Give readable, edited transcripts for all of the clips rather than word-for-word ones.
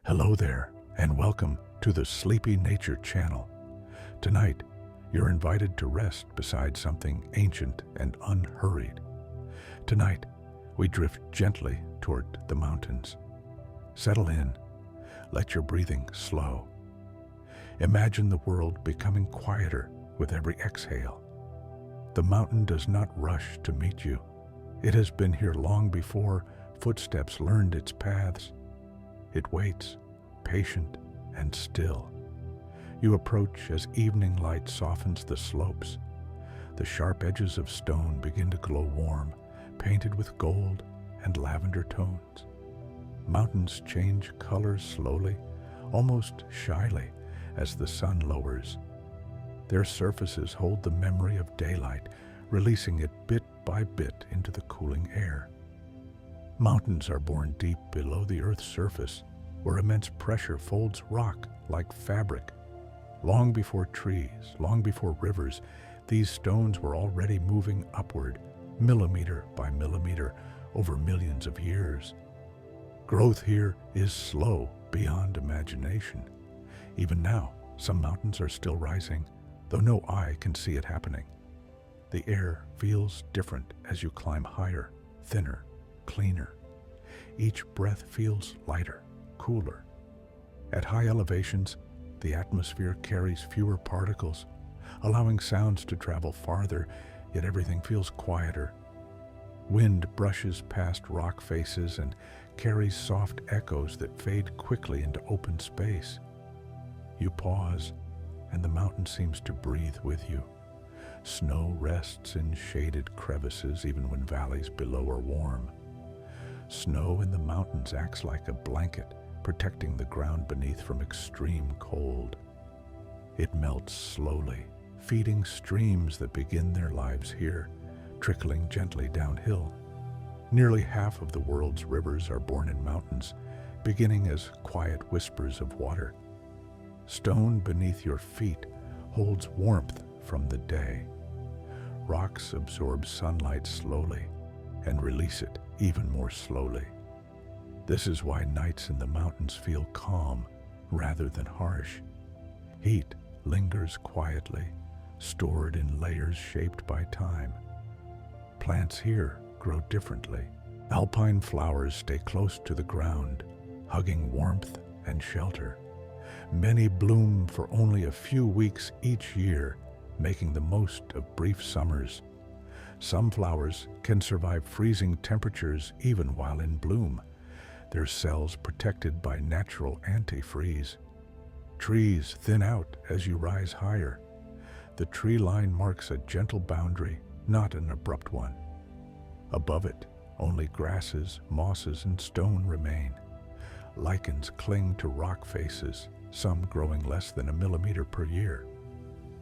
Hello there, and welcome to the Sleepy Nature Channel. Tonight, you're invited to rest beside something ancient and unhurried. Tonight, we drift gently toward the mountains. Settle in. Let your breathing slow. Imagine the world becoming quieter with every exhale. The mountain does not rush to meet you. It has been here long before footsteps learned its paths. It waits, patient and still. You approach as evening light softens the slopes. The sharp edges of stone begin to glow warm, painted with gold and lavender tones. Mountains change colors slowly, almost shyly, as the sun lowers. Their surfaces hold the memory of daylight, releasing it bit by bit into the cooling air. Mountains are born deep below the Earth's surface, where immense pressure folds rock like fabric. Long before trees, long before rivers, these stones were already moving upward, millimeter by millimeter, over millions of years. Growth here is slow beyond imagination. Even now, some mountains are still rising, though no eye can see it happening. The air feels different as you climb higher, thinner, cleaner. Each breath feels lighter, cooler. At high elevations, the atmosphere carries fewer particles, allowing sounds to travel farther, yet everything feels quieter. Wind brushes past rock faces and carries soft echoes that fade quickly into open space. You pause, and the mountain seems to breathe with you. Snow rests in shaded crevices even when valleys below are warm. Snow in the mountains acts like a blanket, protecting the ground beneath from extreme cold. It melts slowly, feeding streams that begin their lives here, trickling gently downhill. Nearly half of the world's rivers are born in mountains, beginning as quiet whispers of water. Stone beneath your feet holds warmth from the day. Rocks absorb sunlight slowly and release it even more slowly. This is why nights in the mountains feel calm rather than harsh. Heat lingers quietly, stored in layers shaped by time. Plants here grow differently. Alpine flowers stay close to the ground, hugging warmth and shelter. Many bloom for only a few weeks each year, making the most of brief summers. Some flowers can survive freezing temperatures even while in bloom, their cells protected by natural antifreeze. Trees thin out as you rise higher. The tree line marks a gentle boundary, not an abrupt one. Above it, only grasses, mosses, and stone remain. Lichens cling to rock faces, some growing less than a millimeter per year.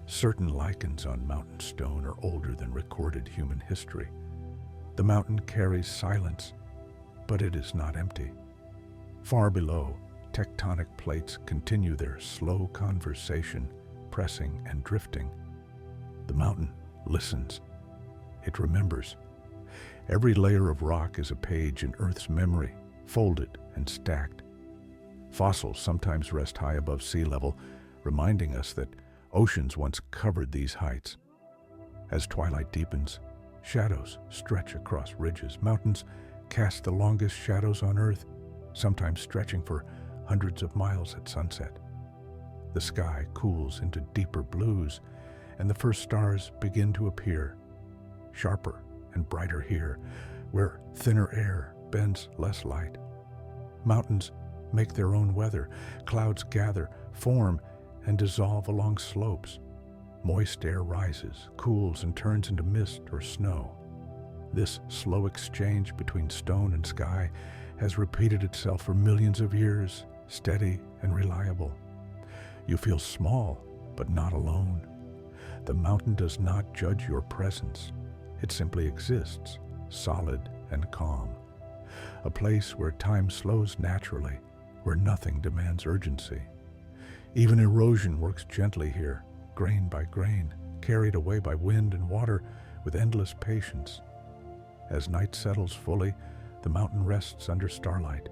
Certain lichens on mountain stone are older than recorded human history. The mountain carries silence, but it is not empty. Far below, tectonic plates continue their slow conversation, pressing and drifting. The mountain listens. It remembers. Every layer of rock is a page in Earth's memory, folded and stacked. Fossils sometimes rest high above sea level, reminding us that oceans once covered these heights. As twilight deepens, shadows stretch across ridges. Mountains cast the longest shadows on Earth, sometimes stretching for hundreds of miles at sunset. The sky cools into deeper blues, and the first stars begin to appear, sharper and brighter here, where thinner air bends less light. Mountains make their own weather. Clouds gather, form, and dissolve along slopes. Moist air rises, cools, and turns into mist or snow. This slow exchange between stone and sky has repeated itself for millions of years, steady and reliable. You feel small, but not alone. The mountain does not judge your presence. It simply exists, solid and calm. A place where time slows naturally, where nothing demands urgency. Even erosion works gently here, grain by grain, carried away by wind and water with endless patience. As night settles fully, the mountain rests under starlight.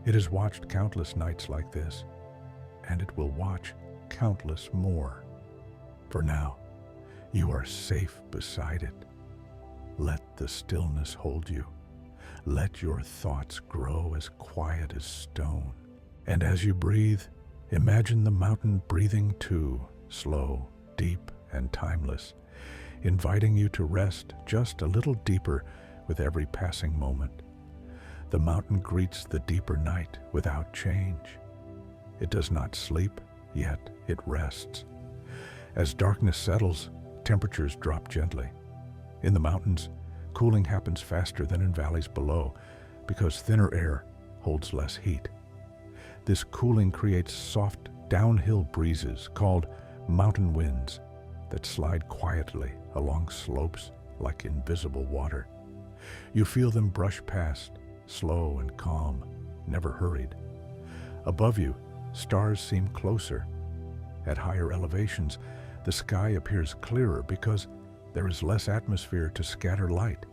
It has watched countless nights like this, and it will watch countless more. For now, you are safe beside it. Let the stillness hold you. Let your thoughts grow as quiet as stone. And as you breathe, imagine the mountain breathing too, slow, deep, and timeless, inviting you to rest just a little deeper with every passing moment. The mountain greets the deeper night without change. It does not sleep, yet it rests. As darkness settles, temperatures drop gently. In the mountains, cooling happens faster than in valleys below because thinner air holds less heat. This cooling creates soft downhill breezes called mountain winds that slide quietly along slopes like invisible water. You feel them brush past, slow and calm, never hurried. Above you, stars seem closer. At higher elevations, the sky appears clearer because there is less atmosphere to scatter light.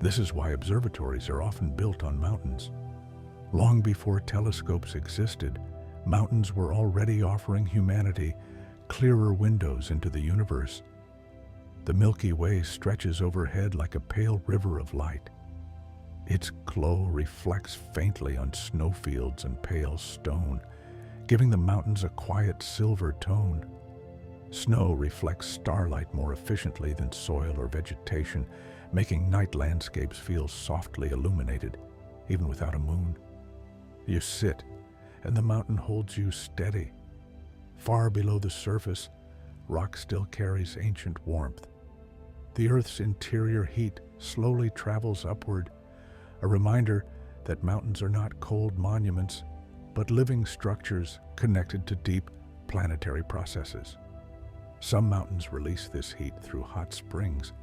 This is why observatories are often built on mountains. Long before telescopes existed, mountains were already offering humanity clearer windows into the universe. The Milky Way stretches overhead like a pale river of light. Its glow reflects faintly on snowfields and pale stone, giving the mountains a quiet silver tone. Snow reflects starlight more efficiently than soil or vegetation, making night landscapes feel softly illuminated, even without a moon. You sit, and the mountain holds you steady. Far below the surface, rock still carries ancient warmth. The Earth's interior heat slowly travels upward, a reminder that mountains are not cold monuments, but living structures connected to deep planetary processes. Some mountains release this heat through hot springs,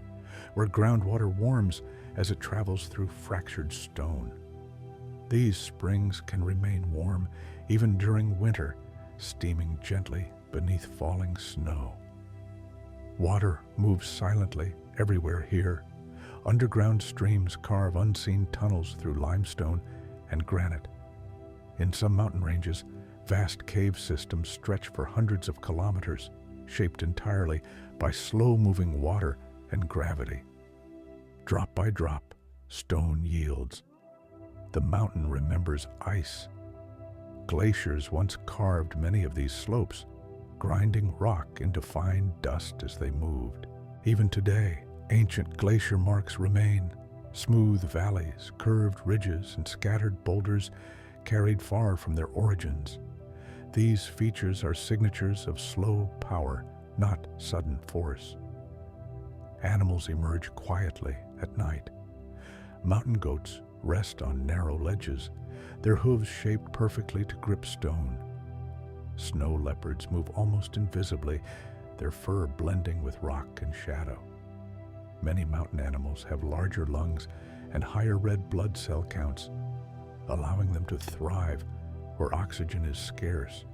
where groundwater warms as it travels through fractured stone. These springs can remain warm even during winter, steaming gently beneath falling snow. Water moves silently everywhere here. Underground streams carve unseen tunnels through limestone and granite. In some mountain ranges, vast cave systems stretch for hundreds of kilometers, shaped entirely by slow-moving water and gravity. Drop by drop, stone yields. The mountain remembers ice. Glaciers once carved many of these slopes, grinding rock into fine dust as they moved. Even today, ancient glacier marks remain, smooth valleys, curved ridges, and scattered boulders carried far from their origins. These features are signatures of slow power, not sudden force. Animals emerge quietly at night. Mountain goats rest on narrow ledges, their hooves shaped perfectly to grip stone. Snow leopards move almost invisibly, their fur blending with rock and shadow. Many mountain animals have larger lungs and higher red blood cell counts, allowing them to thrive where oxygen is scarce.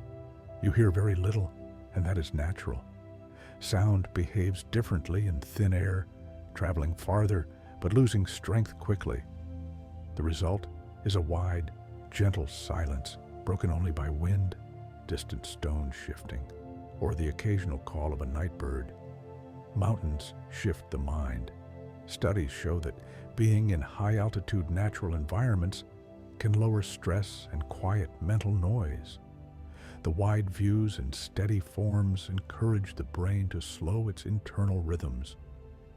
You hear very little, and that is natural. Sound behaves differently in thin air, traveling farther but losing strength quickly. The result is a wide, gentle silence, broken only by wind, distant stones shifting, or the occasional call of a night bird. Mountains shift the mind. Studies show that being in high-altitude natural environments can lower stress and quiet mental noise. The wide views and steady forms encourage the brain to slow its internal rhythms.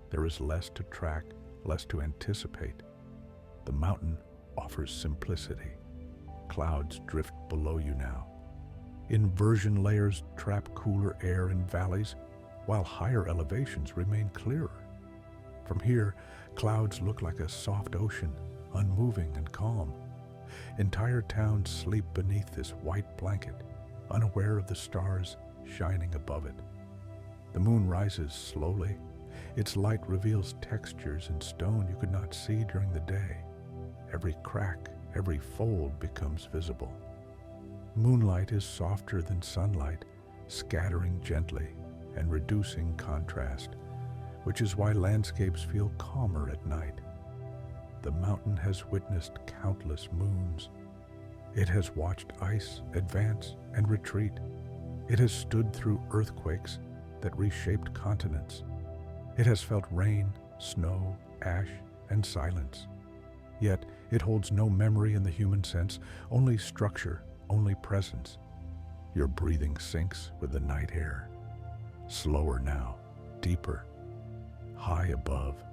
There is less to track, less to anticipate. The mountain offers simplicity. Clouds drift below you now. Inversion layers trap cooler air in valleys, while higher elevations remain clearer. From here, clouds look like a soft ocean, unmoving and calm. Entire towns sleep beneath this white blanket, unaware of the stars shining above it. The moon rises slowly. Its light reveals textures in stone you could not see during the day. Every crack, every fold becomes visible. Moonlight is softer than sunlight, scattering gently and reducing contrast, which is why landscapes feel calmer at night. The mountain has witnessed countless moons. It has watched ice advance and retreat. It has stood through earthquakes that reshaped continents. It has felt rain, snow, ash, and silence. Yet it holds no memory in the human sense, only structure, only presence. Your breathing sinks with the night air. Slower now, deeper, high above.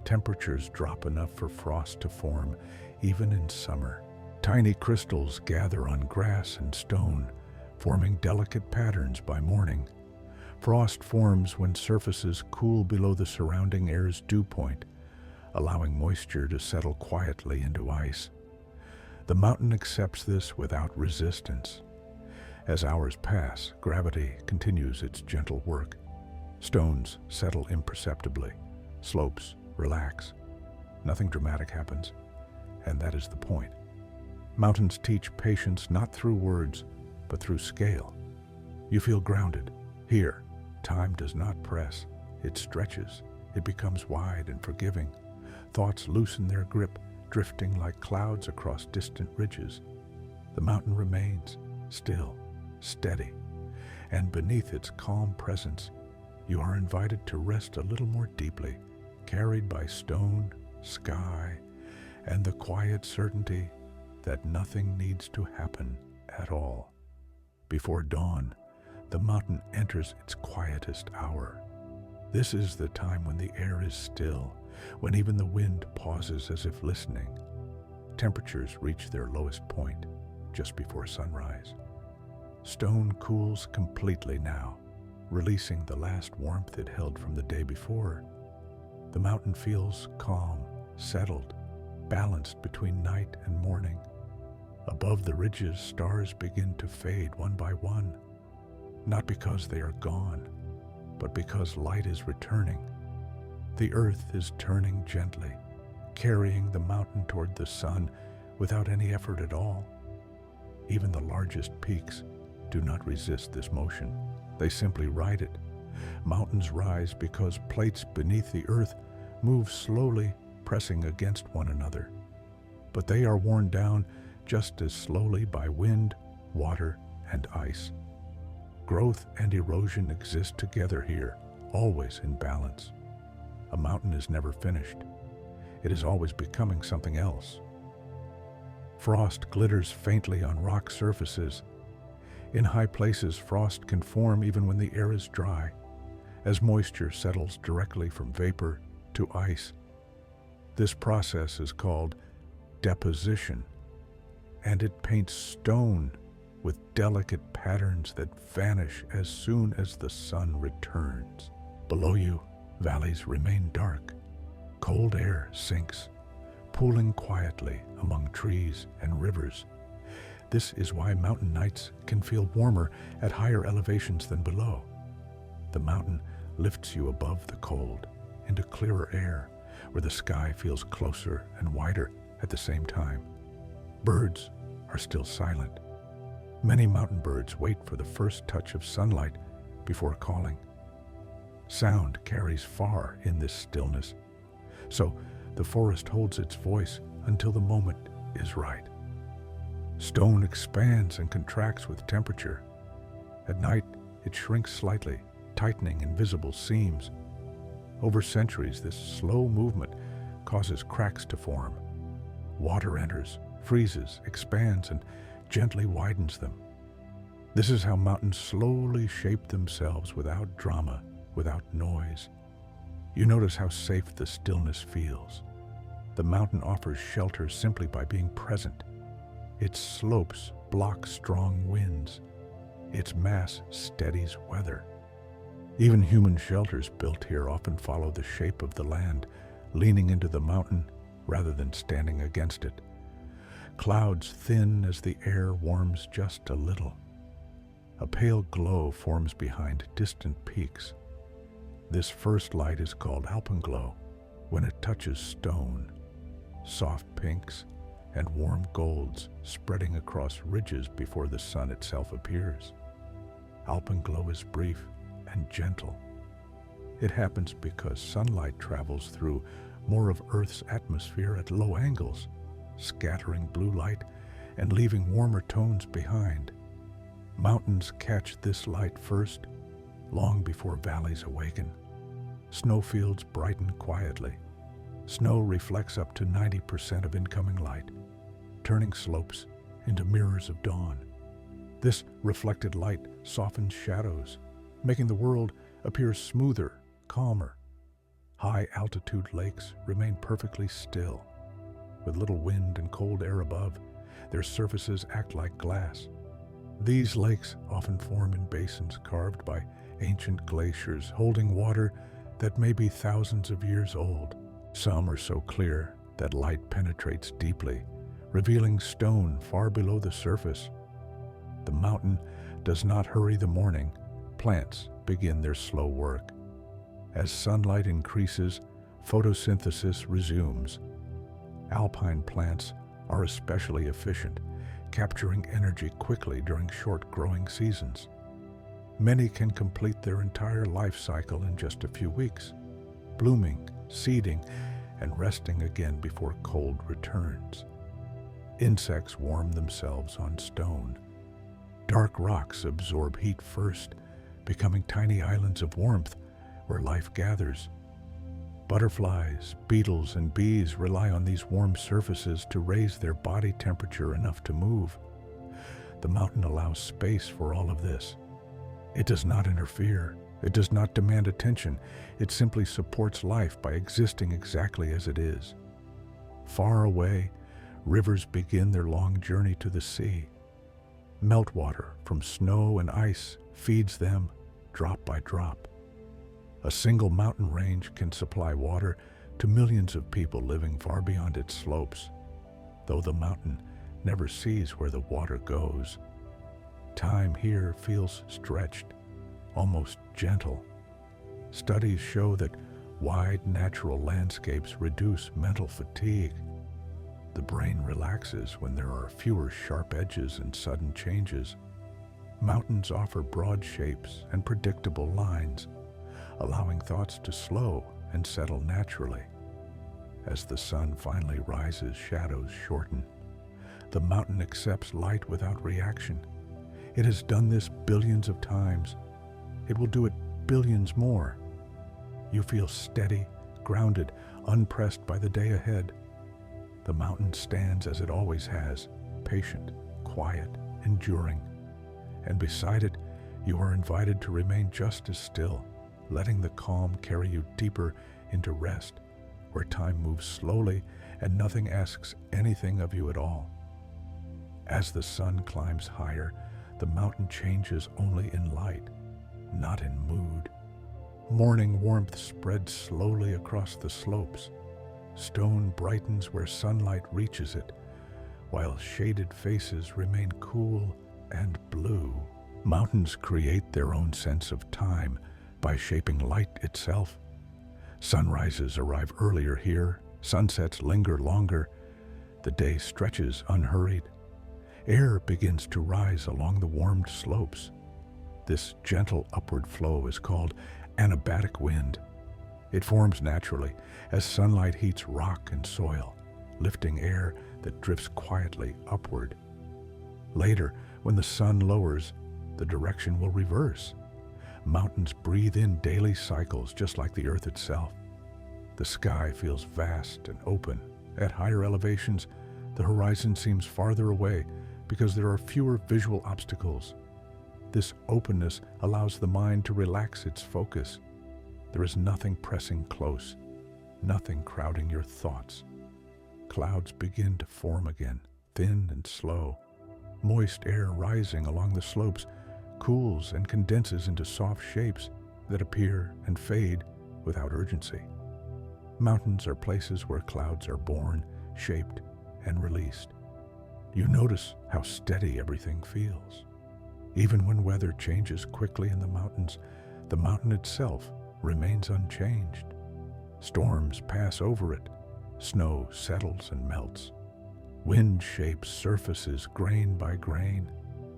Temperatures drop enough for frost to form, even in summer. Tiny crystals gather on grass and stone, forming delicate patterns by morning. Frost forms when surfaces cool below the surrounding air's dew point, allowing moisture to settle quietly into ice. The mountain accepts this without resistance. As hours pass, gravity continues its gentle work. Stones settle imperceptibly. Slopes relax. Nothing dramatic happens, and that is the point. Mountains teach patience not through words, but through scale. You feel grounded. Here, time does not press. It stretches. It becomes wide and forgiving. Thoughts loosen their grip, drifting like clouds across distant ridges. The mountain remains, still, steady, and beneath its calm presence, you are invited to rest a little more deeply, carried by stone, sky, and the quiet certainty that nothing needs to happen at all. Before dawn, the mountain enters its quietest hour. This is the time when the air is still, when even the wind pauses as if listening. Temperatures reach their lowest point just before sunrise. Stone cools completely now, releasing the last warmth it held from the day before. The mountain feels calm, settled, balanced between night and morning. Above the ridges, stars begin to fade one by one, not because they are gone, but because light is returning. The earth is turning gently, carrying the mountain toward the sun without any effort at all. Even the largest peaks do not resist this motion. They simply ride it. Mountains rise because plates beneath the earth move slowly, pressing against one another. But they are worn down just as slowly by wind, water, and ice. Growth and erosion exist together here, always in balance. A mountain is never finished. It is always becoming something else. Frost glitters faintly on rock surfaces. In high places, frost can form even when the air is dry, as moisture settles directly from vapor to ice. This process is called deposition, and it paints stone with delicate patterns that vanish as soon as the sun returns. Below you, valleys remain dark. Cold air sinks, pooling quietly among trees and rivers. This is why mountain nights can feel warmer at higher elevations than below. The mountain lifts you above the cold, into clearer air, where the sky feels closer and wider at the same time. Birds are still silent. Many mountain birds wait for the first touch of sunlight before calling. Sound carries far in this stillness, so the forest holds its voice until the moment is right. Stone expands and contracts with temperature. At night, it shrinks slightly, tightening invisible seams. Over centuries, this slow movement causes cracks to form. Water enters, freezes, expands, and gently widens them. This is how mountains slowly shape themselves without drama, without noise. You notice how safe the stillness feels. The mountain offers shelter simply by being present. Its slopes block strong winds. Its mass steadies weather. Even human shelters built here often follow the shape of the land, leaning into the mountain rather than standing against it. Clouds thin as the air warms just a little. A pale glow forms behind distant peaks. This first light is called alpenglow when it touches stone. Soft pinks and warm golds spreading across ridges before the sun itself appears. Alpenglow is brief and gentle. It happens because sunlight travels through more of Earth's atmosphere at low angles, scattering blue light and leaving warmer tones behind. Mountains catch this light first, long before valleys awaken. Snowfields brighten quietly. Snow reflects up to 90% of incoming light, turning slopes into mirrors of dawn. This reflected light softens shadows, making the world appear smoother, calmer. High-altitude lakes remain perfectly still. With little wind and cold air above, their surfaces act like glass. These lakes often form in basins carved by ancient glaciers holding water that may be thousands of years old. Some are so clear that light penetrates deeply, revealing stone far below the surface. The mountain does not hurry the morning. Plants begin their slow work. As sunlight increases, photosynthesis resumes. Alpine plants are especially efficient, capturing energy quickly during short growing seasons. Many can complete their entire life cycle in just a few weeks, blooming, seeding, and resting again before cold returns. Insects warm themselves on stone. Dark rocks absorb heat first, becoming tiny islands of warmth where life gathers. Butterflies, beetles, and bees rely on these warm surfaces to raise their body temperature enough to move. The mountain allows space for all of this. It does not interfere. It does not demand attention. It simply supports life by existing exactly as it is. Far away, rivers begin their long journey to the sea. Meltwater from snow and ice feeds them drop by drop. A single mountain range can supply water to millions of people living far beyond its slopes, though the mountain never sees where the water goes. Time here feels stretched, almost gentle. Studies show that wide natural landscapes reduce mental fatigue. The brain relaxes when there are fewer sharp edges and sudden changes. Mountains offer broad shapes and predictable lines, allowing thoughts to slow and settle naturally. As the sun finally rises, shadows shorten. The mountain accepts light without reaction. It has done this billions of times. It will do it billions more. You feel steady, grounded, unpressed by the day ahead. The mountain stands as it always has, patient, quiet, enduring. And beside it, you are invited to remain just as still, letting the calm carry you deeper into rest, where time moves slowly and nothing asks anything of you at all. As the sun climbs higher, the mountain changes only in light, not in mood. Morning warmth spreads slowly across the slopes. Stone brightens where sunlight reaches it, while shaded faces remain cool and blue. Mountains create their own sense of time by shaping light itself. Sunrises arrive earlier here, sunsets linger longer, the day stretches unhurried. Air begins to rise along the warmed slopes. This gentle upward flow is called anabatic wind. It forms naturally as sunlight heats rock and soil, lifting air that drifts quietly upward. Later, when the sun lowers, the direction will reverse. Mountains breathe in daily cycles just like the earth itself. The sky feels vast and open. At higher elevations, the horizon seems farther away because there are fewer visual obstacles. This openness allows the mind to relax its focus. There is nothing pressing close, nothing crowding your thoughts. Clouds begin to form again, thin and slow. Moist air rising along the slopes cools and condenses into soft shapes that appear and fade without urgency. Mountains are places where clouds are born, shaped, and released. You notice how steady everything feels. Even when weather changes quickly in the mountain itself remains unchanged. Storms pass over it. Snow settles and melts. Wind shapes surfaces grain by grain.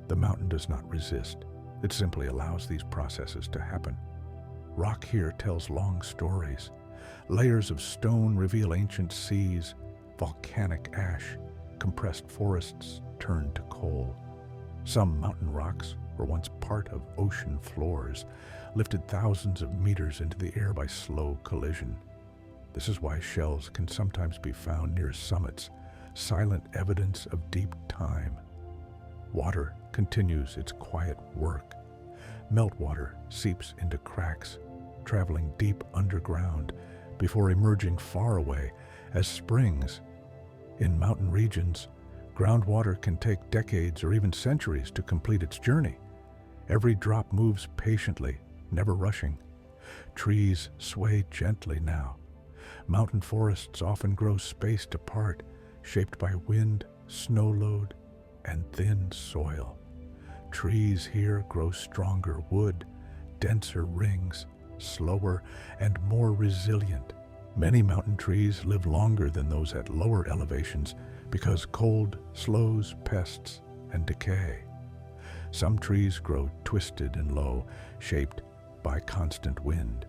The mountain does not resist. It simply allows these processes to happen. Rock here tells long stories. Layers of stone reveal ancient seas, volcanic ash, compressed forests, turned to coal. Some mountain rocks were once part of ocean floors, lifted thousands of meters into the air by slow collision. This is why shells can sometimes be found near summits, silent evidence of deep time. Water continues its quiet work. Meltwater seeps into cracks, traveling deep underground before emerging far away as springs. In mountain regions, groundwater can take decades or even centuries to complete its journey. Every drop moves patiently, never rushing. Trees sway gently now. Mountain forests often grow spaced apart, shaped by wind, snow load, and thin soil. Trees here grow stronger wood, denser rings, slower and more resilient. Many mountain trees live longer than those at lower elevations because cold slows pests and decay. Some trees grow twisted and low, shaped by constant wind.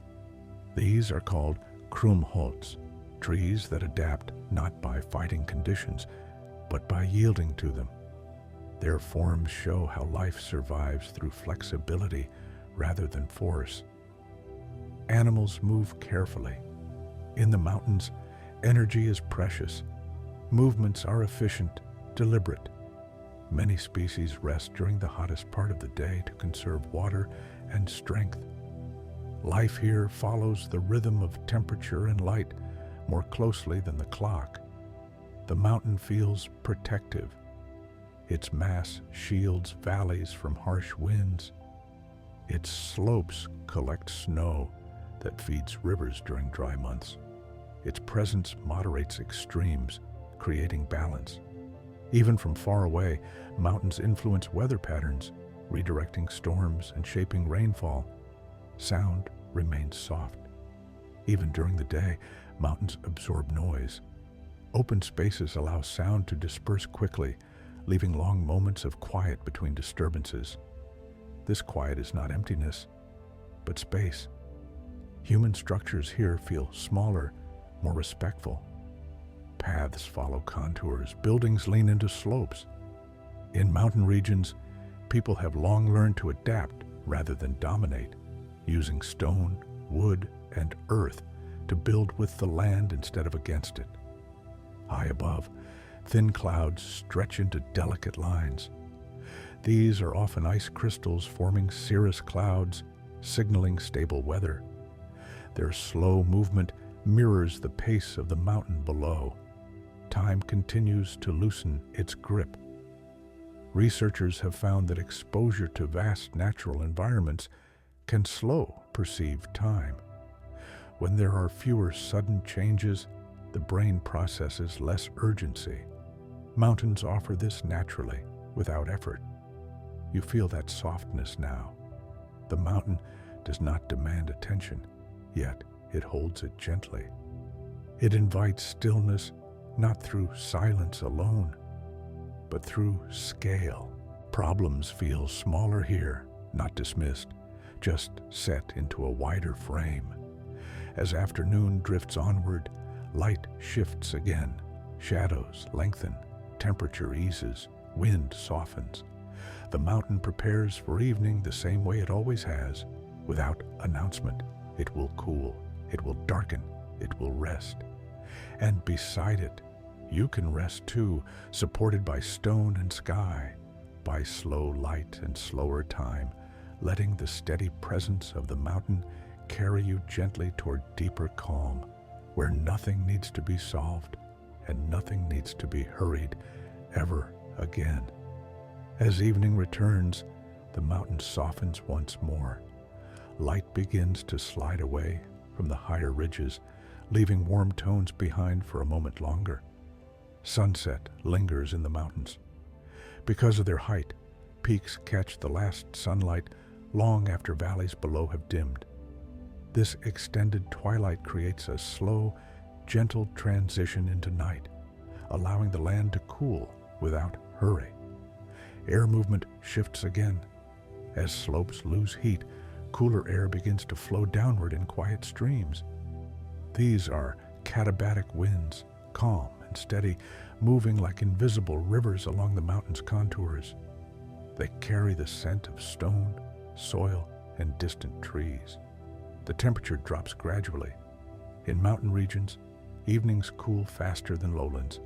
These are called krummholz, trees that adapt not by fighting conditions, but by yielding to them. Their forms show how life survives through flexibility rather than force. Animals move carefully. In the mountains, energy is precious. Movements are efficient, deliberate. Many species rest during the hottest part of the day to conserve water and strength. Life here follows the rhythm of temperature and light more closely than the clock. The mountain feels protective. Its mass shields valleys from harsh winds. Its slopes collect snow that feeds rivers during dry months. Its presence moderates extremes, creating balance. Even from far away, mountains influence weather patterns, redirecting storms and shaping rainfall. Sound remains soft. Even during the day, mountains absorb noise. Open spaces allow sound to disperse quickly, leaving long moments of quiet between disturbances. This quiet is not emptiness, but space. Human structures here feel smaller, more respectful. Paths follow contours, buildings lean into slopes. In mountain regions, people have long learned to adapt rather than dominate, using stone, wood, and earth to build with the land instead of against it. High above, thin clouds stretch into delicate lines. These are often ice crystals forming cirrus clouds, signaling stable weather. Their slow movement mirrors the pace of the mountain below. Time continues to loosen its grip. Researchers have found that exposure to vast natural environments can slow perceived time. When there are fewer sudden changes, the brain processes less urgency. Mountains offer this naturally, without effort. You feel that softness now. The mountain does not demand attention, yet it holds it gently. It invites stillness not through silence alone, but through scale. Problems feel smaller here, not dismissed, just set into a wider frame. As afternoon drifts onward, light shifts again. Shadows lengthen, temperature eases, wind softens. The mountain prepares for evening the same way it always has. Without announcement, it will cool, it will darken, it will rest. And beside it, you can rest too, supported by stone and sky, by slow light and slower time, letting the steady presence of the mountain carry you gently toward deeper calm, where nothing needs to be solved and nothing needs to be hurried ever again. As evening returns, the mountain softens once more. Light begins to slide away from the higher ridges, leaving warm tones behind for a moment longer. Sunset lingers in the mountains. Because of their height, peaks catch the last sunlight long after valleys below have dimmed. This extended twilight creates a slow, gentle transition into night, allowing the land to cool without hurry. Air movement shifts again. As slopes lose heat, cooler air begins to flow downward in quiet streams. These are katabatic winds, calm and steady, moving like invisible rivers along the mountain's contours. They carry the scent of stone, soil, and distant trees. The temperature drops gradually. In mountain regions, evenings cool faster than lowlands,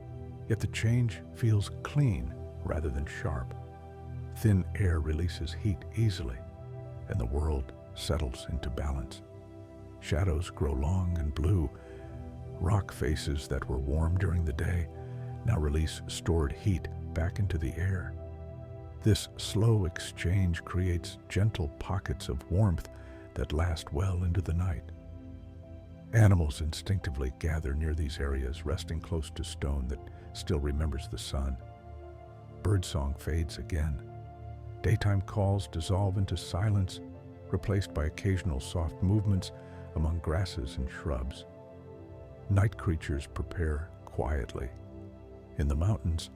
yet the change feels clean rather than sharp. Thin air releases heat easily, and the world settles into balance. Shadows grow long and blue. Rock faces that were warm during the day now release stored heat back into the air. This slow exchange creates gentle pockets of warmth that last well into the night. Animals instinctively gather near these areas, resting close to stone that still remembers the sun. Birdsong fades again. Daytime calls dissolve into silence, replaced by occasional soft movements among grasses and shrubs. Night creatures prepare quietly. In the mountains,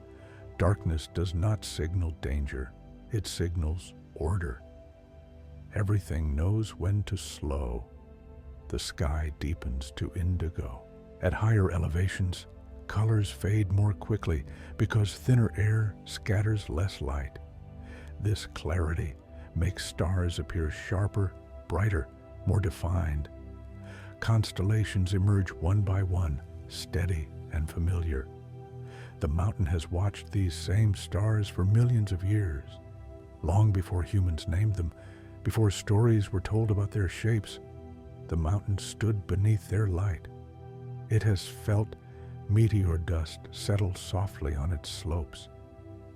darkness does not signal danger, it signals order. Everything knows when to slow. The sky deepens to indigo. At higher elevations, colors fade more quickly because thinner air scatters less light. This clarity makes stars appear sharper, brighter, more defined. Constellations emerge one by one, steady and familiar. The mountain has watched these same stars for millions of years. Long before humans named them, before stories were told about their shapes, the mountain stood beneath their light. It has felt meteor dust settle softly on its slopes,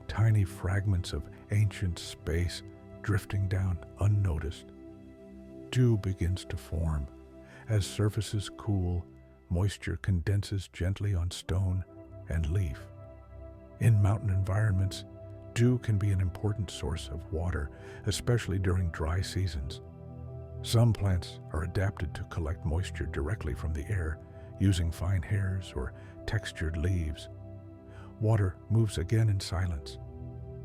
tiny fragments of ancient space drifting down unnoticed. Dew begins to form. As surfaces cool, moisture condenses gently on stone and leaf. In mountain environments, dew can be an important source of water, especially during dry seasons. Some plants are adapted to collect moisture directly from the air, using fine hairs or textured leaves. Water moves again in silence.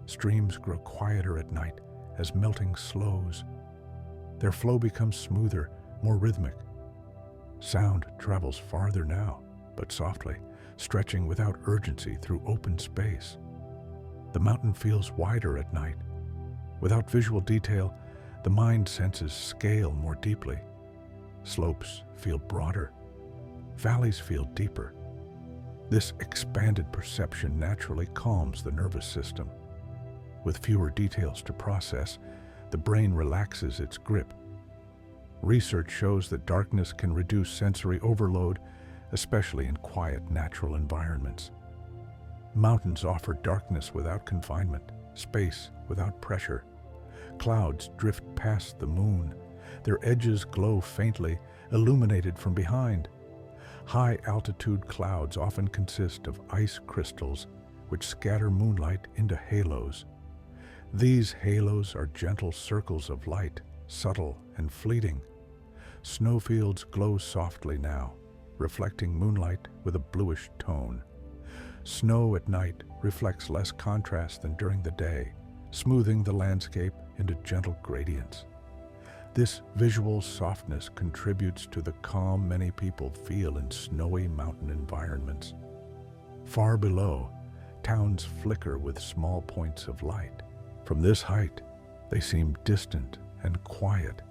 Streams grow quieter at night as melting slows. Their flow becomes smoother, more rhythmic. Sound travels farther now, but softly, stretching without urgency through open space. The mountain feels wider at night. Without visual detail, the mind senses scale more deeply. Slopes feel broader. Valleys feel deeper. This expanded perception naturally calms the nervous system. With fewer details to process, the brain relaxes its grip. Research shows that darkness can reduce sensory overload, especially in quiet, natural environments. Mountains offer darkness without confinement, space without pressure. Clouds drift past the moon. Their edges glow faintly, illuminated from behind. High-altitude clouds often consist of ice crystals, which scatter moonlight into halos. These halos are gentle circles of light, subtle and fleeting. Snowfields glow softly now, reflecting moonlight with a bluish tone. Snow at night reflects less contrast than during the day, smoothing the landscape into gentle gradients. This visual softness contributes to the calm many people feel in snowy mountain environments. Far below, towns flicker with small points of light. From this height, they seem distant and quiet,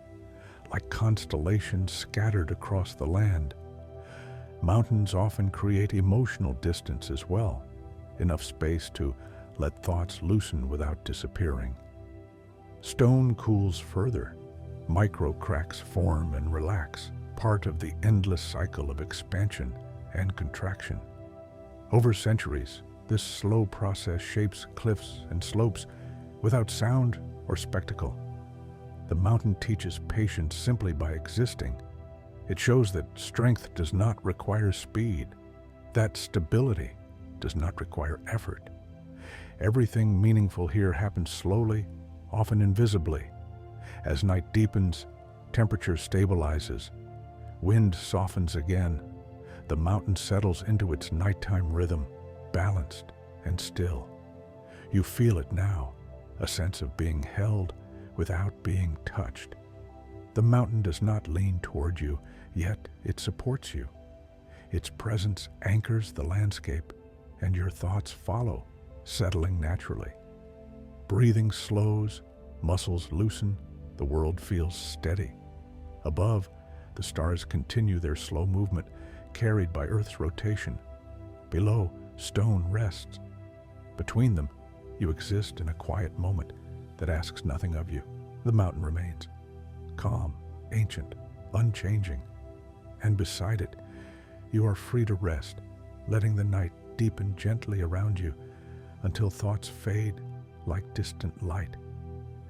like constellations scattered across the land. Mountains often create emotional distance as well, enough space to let thoughts loosen without disappearing. Stone cools further. Micro cracks form and relax, part of the endless cycle of expansion and contraction. Over centuries, this slow process shapes cliffs and slopes without sound or spectacle. The mountain teaches patience simply by existing. It shows that strength does not require speed, that stability does not require effort. Everything meaningful here happens slowly, often invisibly. As night deepens, temperature stabilizes, wind softens again, the mountain settles into its nighttime rhythm, balanced and still. You feel it now, a sense of being held without being touched. The mountain does not lean toward you, yet it supports you. Its presence anchors the landscape, and your thoughts follow, settling naturally. Breathing slows, muscles loosen, the world feels steady. Above, the stars continue their slow movement, carried by Earth's rotation. Below, stone rests. Between them, you exist in a quiet moment that asks nothing of you. The mountain remains, calm, ancient, unchanging. And beside it, you are free to rest, letting the night deepen gently around you until thoughts fade like distant light,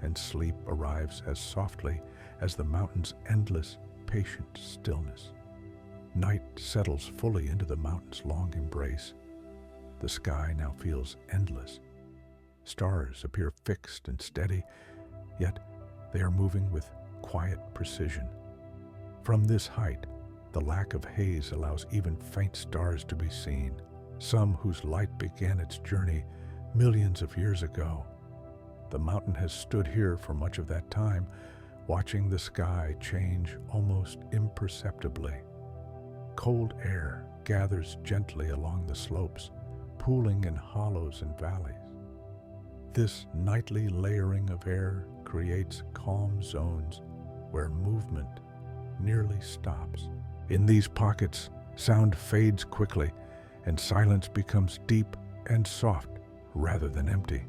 and sleep arrives as softly as the mountain's endless, patient stillness. Night settles fully into the mountain's long embrace. The sky now feels endless. Stars appear fixed and steady, yet they are moving with quiet precision. From this height, the lack of haze allows even faint stars to be seen, some whose light began its journey millions of years ago. The mountain has stood here for much of that time, watching the sky change almost imperceptibly. Cold air gathers gently along the slopes, pooling in hollows and valleys. This nightly layering of air creates calm zones where movement nearly stops. In these pockets, sound fades quickly, and silence becomes deep and soft rather than empty.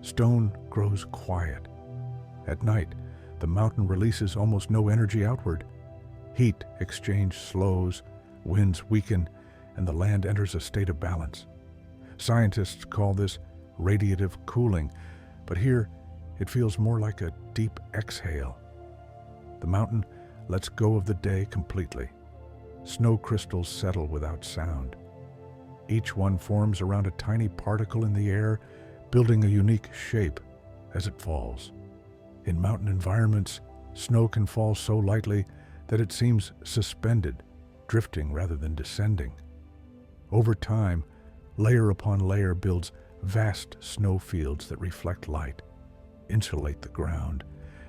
Stone grows quiet. At night, the mountain releases almost no energy outward. Heat exchange slows, winds weaken, and the land enters a state of balance. Scientists call this radiative cooling, but here it feels more like a deep exhale. The mountain lets go of the day completely. Snow crystals settle without sound. Each one forms around a tiny particle in the air, building a unique shape as it falls. In mountain environments, snow can fall so lightly that it seems suspended, drifting rather than descending. Over time, layer upon layer builds vast snow fields that reflect light, insulate the ground,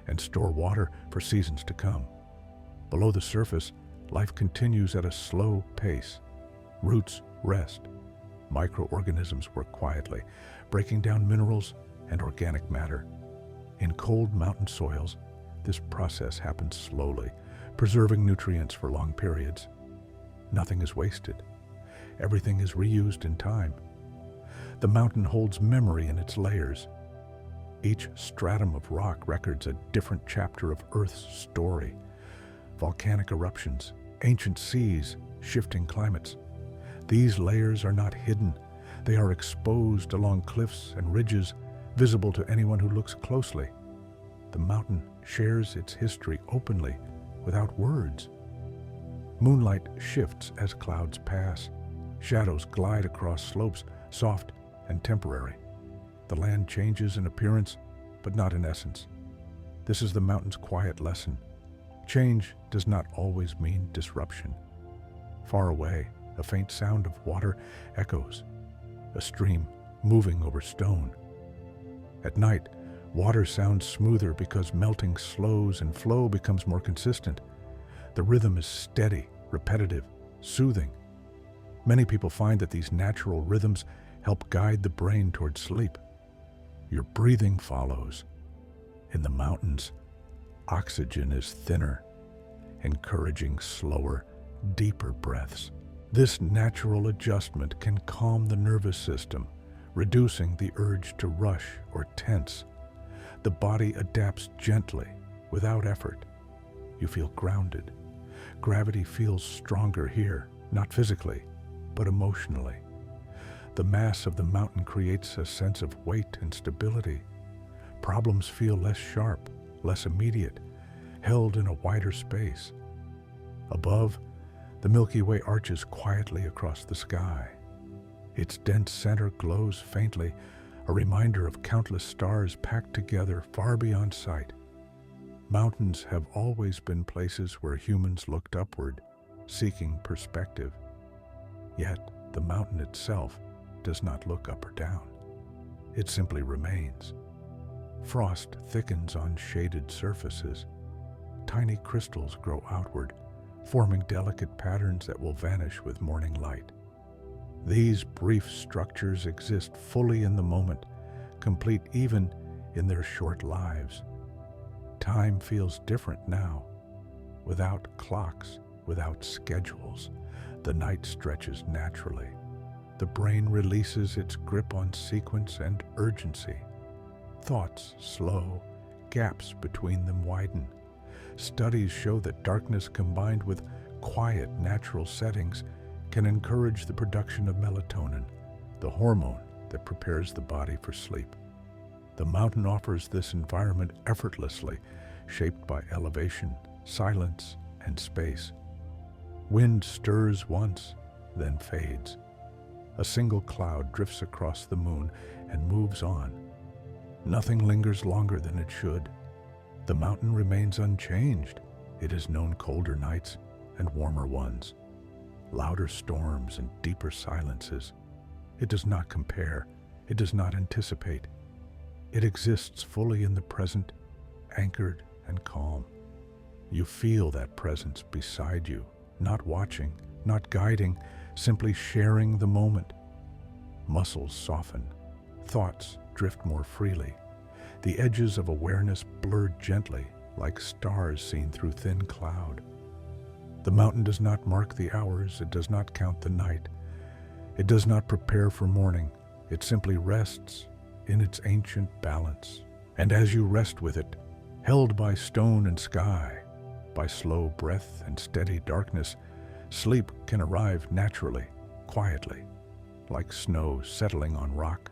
and store water for seasons to come. Below the surface, life continues at a slow pace. Roots rest. Microorganisms work quietly, breaking down minerals and organic matter. In cold mountain soils, this process happens slowly, preserving nutrients for long periods. Nothing is wasted. Everything is reused in time. The mountain holds memory in its layers. Each stratum of rock records a different chapter of Earth's story. Volcanic eruptions, ancient seas, shifting climates. These layers are not hidden. They are exposed along cliffs and ridges, visible to anyone who looks closely. The mountain shares its history openly, without words. Moonlight shifts as clouds pass. Shadows glide across slopes, soft and temporary. The land changes in appearance, but not in essence. This is the mountain's quiet lesson. Change does not always mean disruption. Far away, a faint sound of water echoes, a stream moving over stone. At night, water sounds smoother because melting slows and flow becomes more consistent. The rhythm is steady, repetitive, soothing. Many people find that these natural rhythms help guide the brain toward sleep. Your breathing follows. In the mountains, oxygen is thinner, encouraging slower, deeper breaths. This natural adjustment can calm the nervous system, reducing the urge to rush or tense. The body adapts gently, without effort. You feel grounded. Gravity feels stronger here, not physically, but emotionally. The mass of the mountain creates a sense of weight and stability. Problems feel less sharp, less immediate, held in a wider space. Above, the Milky Way arches quietly across the sky. Its dense center glows faintly, a reminder of countless stars packed together far beyond sight. Mountains have always been places where humans looked upward, seeking perspective. Yet, the mountain itself does not look up or down. It simply remains. Frost thickens on shaded surfaces. Tiny crystals grow outward, forming delicate patterns that will vanish with morning light. These brief structures exist fully in the moment, complete even in their short lives. Time feels different now. Without clocks, without schedules, the night stretches naturally. The brain releases its grip on sequence and urgency. Thoughts slow, gaps between them widen. Studies show that darkness combined with quiet, natural settings can encourage the production of melatonin, the hormone that prepares the body for sleep. The mountain offers this environment effortlessly, shaped by elevation, silence, and space. Wind stirs once, then fades. A single cloud drifts across the moon and moves on. Nothing lingers longer than it should. The mountain remains unchanged. It has known colder nights and warmer ones, louder storms and deeper silences. It does not compare. It does not anticipate. It exists fully in the present, anchored and calm. You feel that presence beside you, not watching, not guiding, simply sharing the moment. Muscles soften. Thoughts drift more freely. The edges of awareness blur gently, like stars seen through thin cloud. The mountain does not mark the hours. It does not count the night. It does not prepare for morning. It simply rests in its ancient balance. And as you rest with it, held by stone and sky, by slow breath and steady darkness, sleep can arrive naturally, quietly, like snow settling on rock,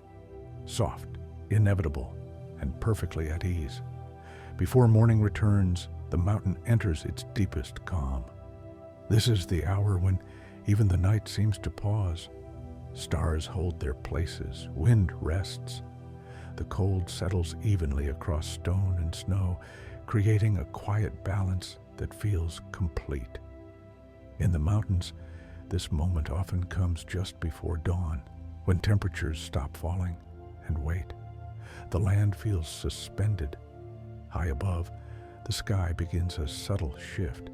soft, inevitable, and perfectly at ease. Before morning returns, the mountain enters its deepest calm. This is the hour when even the night seems to pause. Stars hold their places, wind rests. The cold settles evenly across stone and snow, creating a quiet balance that feels complete. In the mountains, this moment often comes just before dawn, when temperatures stop falling and wait. The land feels suspended. High above, the sky begins a subtle shift.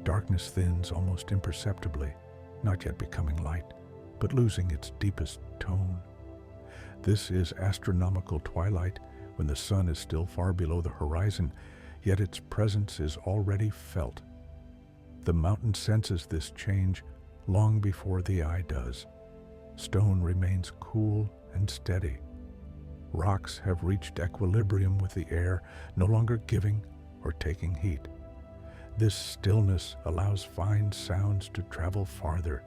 Darkness thins almost imperceptibly, not yet becoming light, but losing its deepest tone. This is astronomical twilight, when the sun is still far below the horizon, yet its presence is already felt. The mountain senses this change long before the eye does. Stone remains cool and steady. Rocks have reached equilibrium with the air, no longer giving or taking heat. This stillness allows fine sounds to travel farther.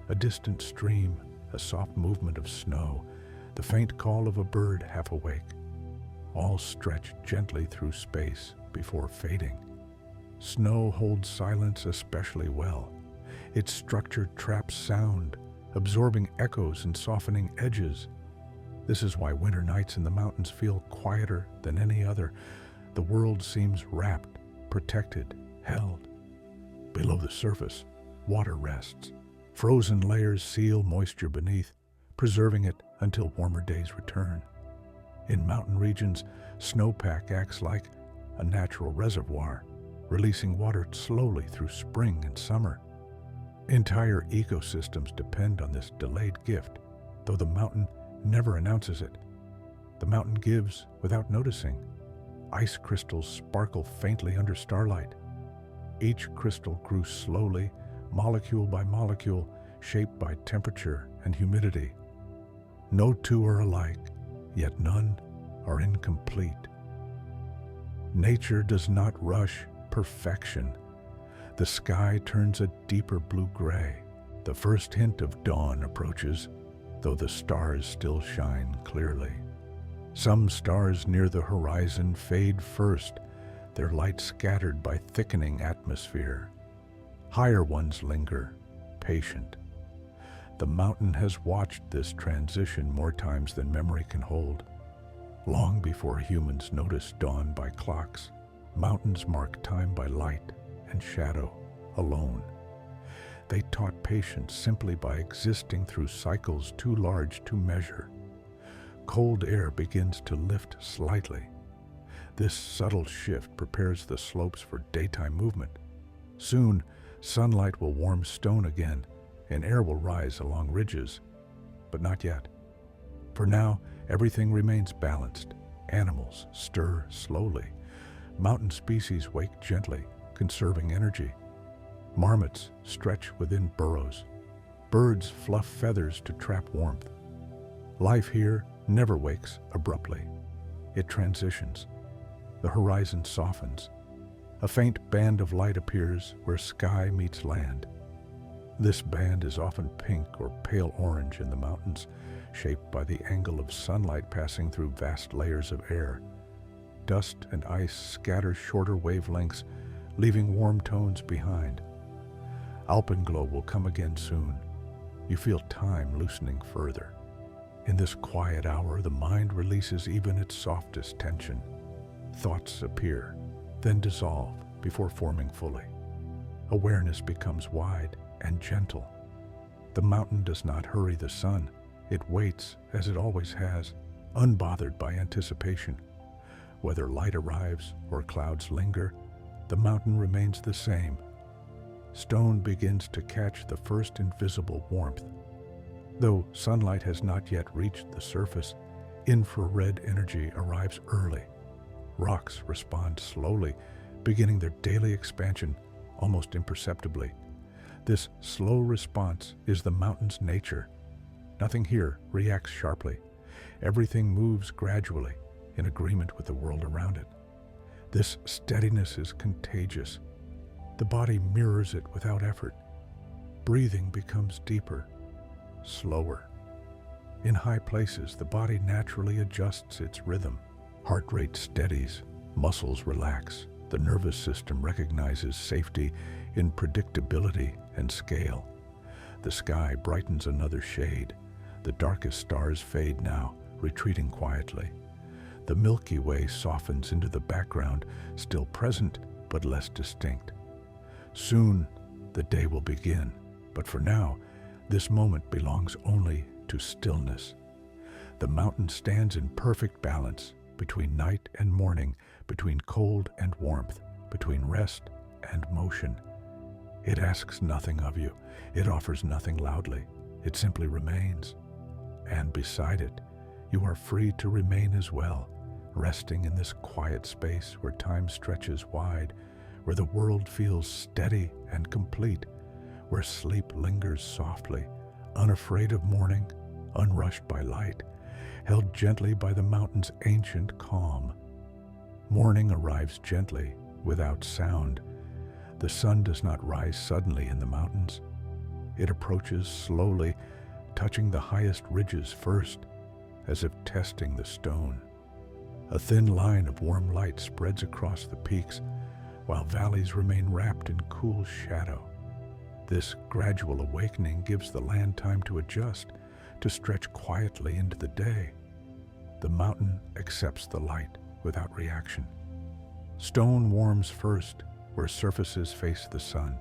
A distant stream, a soft movement of snow, the faint call of a bird half awake. All stretch gently through space before fading. Snow holds silence especially well. Its structure traps sound, absorbing echoes and softening edges. This is why winter nights in the mountains feel quieter than any other. The world seems wrapped, protected, held. Below the surface, water rests. Frozen layers seal moisture beneath, preserving it until warmer days return. In mountain regions, snowpack acts like a natural reservoir, releasing water slowly through spring and summer. Entire ecosystems depend on this delayed gift, though the mountain never announces it. The mountain gives without noticing. Ice crystals sparkle faintly under starlight. Each crystal grew slowly, molecule by molecule, shaped by temperature and humidity. No two are alike, yet none are incomplete. Nature does not rush perfection. The sky turns a deeper blue-gray. The first hint of dawn approaches, though the stars still shine clearly. Some stars near the horizon fade first, their light scattered by thickening atmosphere. Higher ones linger, patient. The mountain has watched this transition more times than memory can hold. Long before humans noticed dawn by clocks, mountains mark time by light and shadow alone. They taught patience simply by existing through cycles too large to measure. Cold air begins to lift slightly. This subtle shift prepares the slopes for daytime movement. Soon, sunlight will warm stone again, and air will rise along ridges, but not yet. For now, everything remains balanced. Animals stir slowly. Mountain species wake gently, conserving energy. Marmots stretch within burrows. Birds fluff feathers to trap warmth. Life here never wakes abruptly. It transitions. The horizon softens. A faint band of light appears where sky meets land. This band is often pink or pale orange in the mountains, shaped by the angle of sunlight passing through vast layers of air. Dust and ice scatter shorter wavelengths, leaving warm tones behind. Alpenglow will come again soon. You feel time loosening further. In this quiet hour, the mind releases even its softest tension. Thoughts appear, then dissolve before forming fully. Awareness becomes wide and gentle. The mountain does not hurry the sun. It waits, as it always has, unbothered by anticipation. Whether light arrives or clouds linger, the mountain remains the same. Stone begins to catch the first invisible warmth. Though sunlight has not yet reached the surface, infrared energy arrives early. Rocks respond slowly, beginning their daily expansion almost imperceptibly. This slow response is the mountain's nature. Nothing here reacts sharply. Everything moves gradually, in agreement with the world around it. This steadiness is contagious. The body mirrors it without effort. Breathing becomes deeper, slower. In high places, the body naturally adjusts its rhythm. Heart rate steadies, muscles relax. The nervous system recognizes safety in predictability and scale. The sky brightens another shade. The darkest stars fade now, retreating quietly. The Milky Way softens into the background, still present but less distinct. Soon, the day will begin, but for now, this moment belongs only to stillness. The mountain stands in perfect balance between night and morning, between cold and warmth, between rest and motion. It asks nothing of you. It offers nothing loudly. It simply remains. And beside it, you are free to remain as well, resting in this quiet space where time stretches wide, where the world feels steady and complete, where sleep lingers softly, unafraid of morning, unrushed by light, held gently by the mountain's ancient calm. Morning arrives gently, without sound. The sun does not rise suddenly in the mountains. It approaches slowly, touching the highest ridges first, as if testing the stone. A thin line of warm light spreads across the peaks, while valleys remain wrapped in cool shadow. This gradual awakening gives the land time to adjust, to stretch quietly into the day. The mountain accepts the light without reaction. Stone warms first, where surfaces face the sun.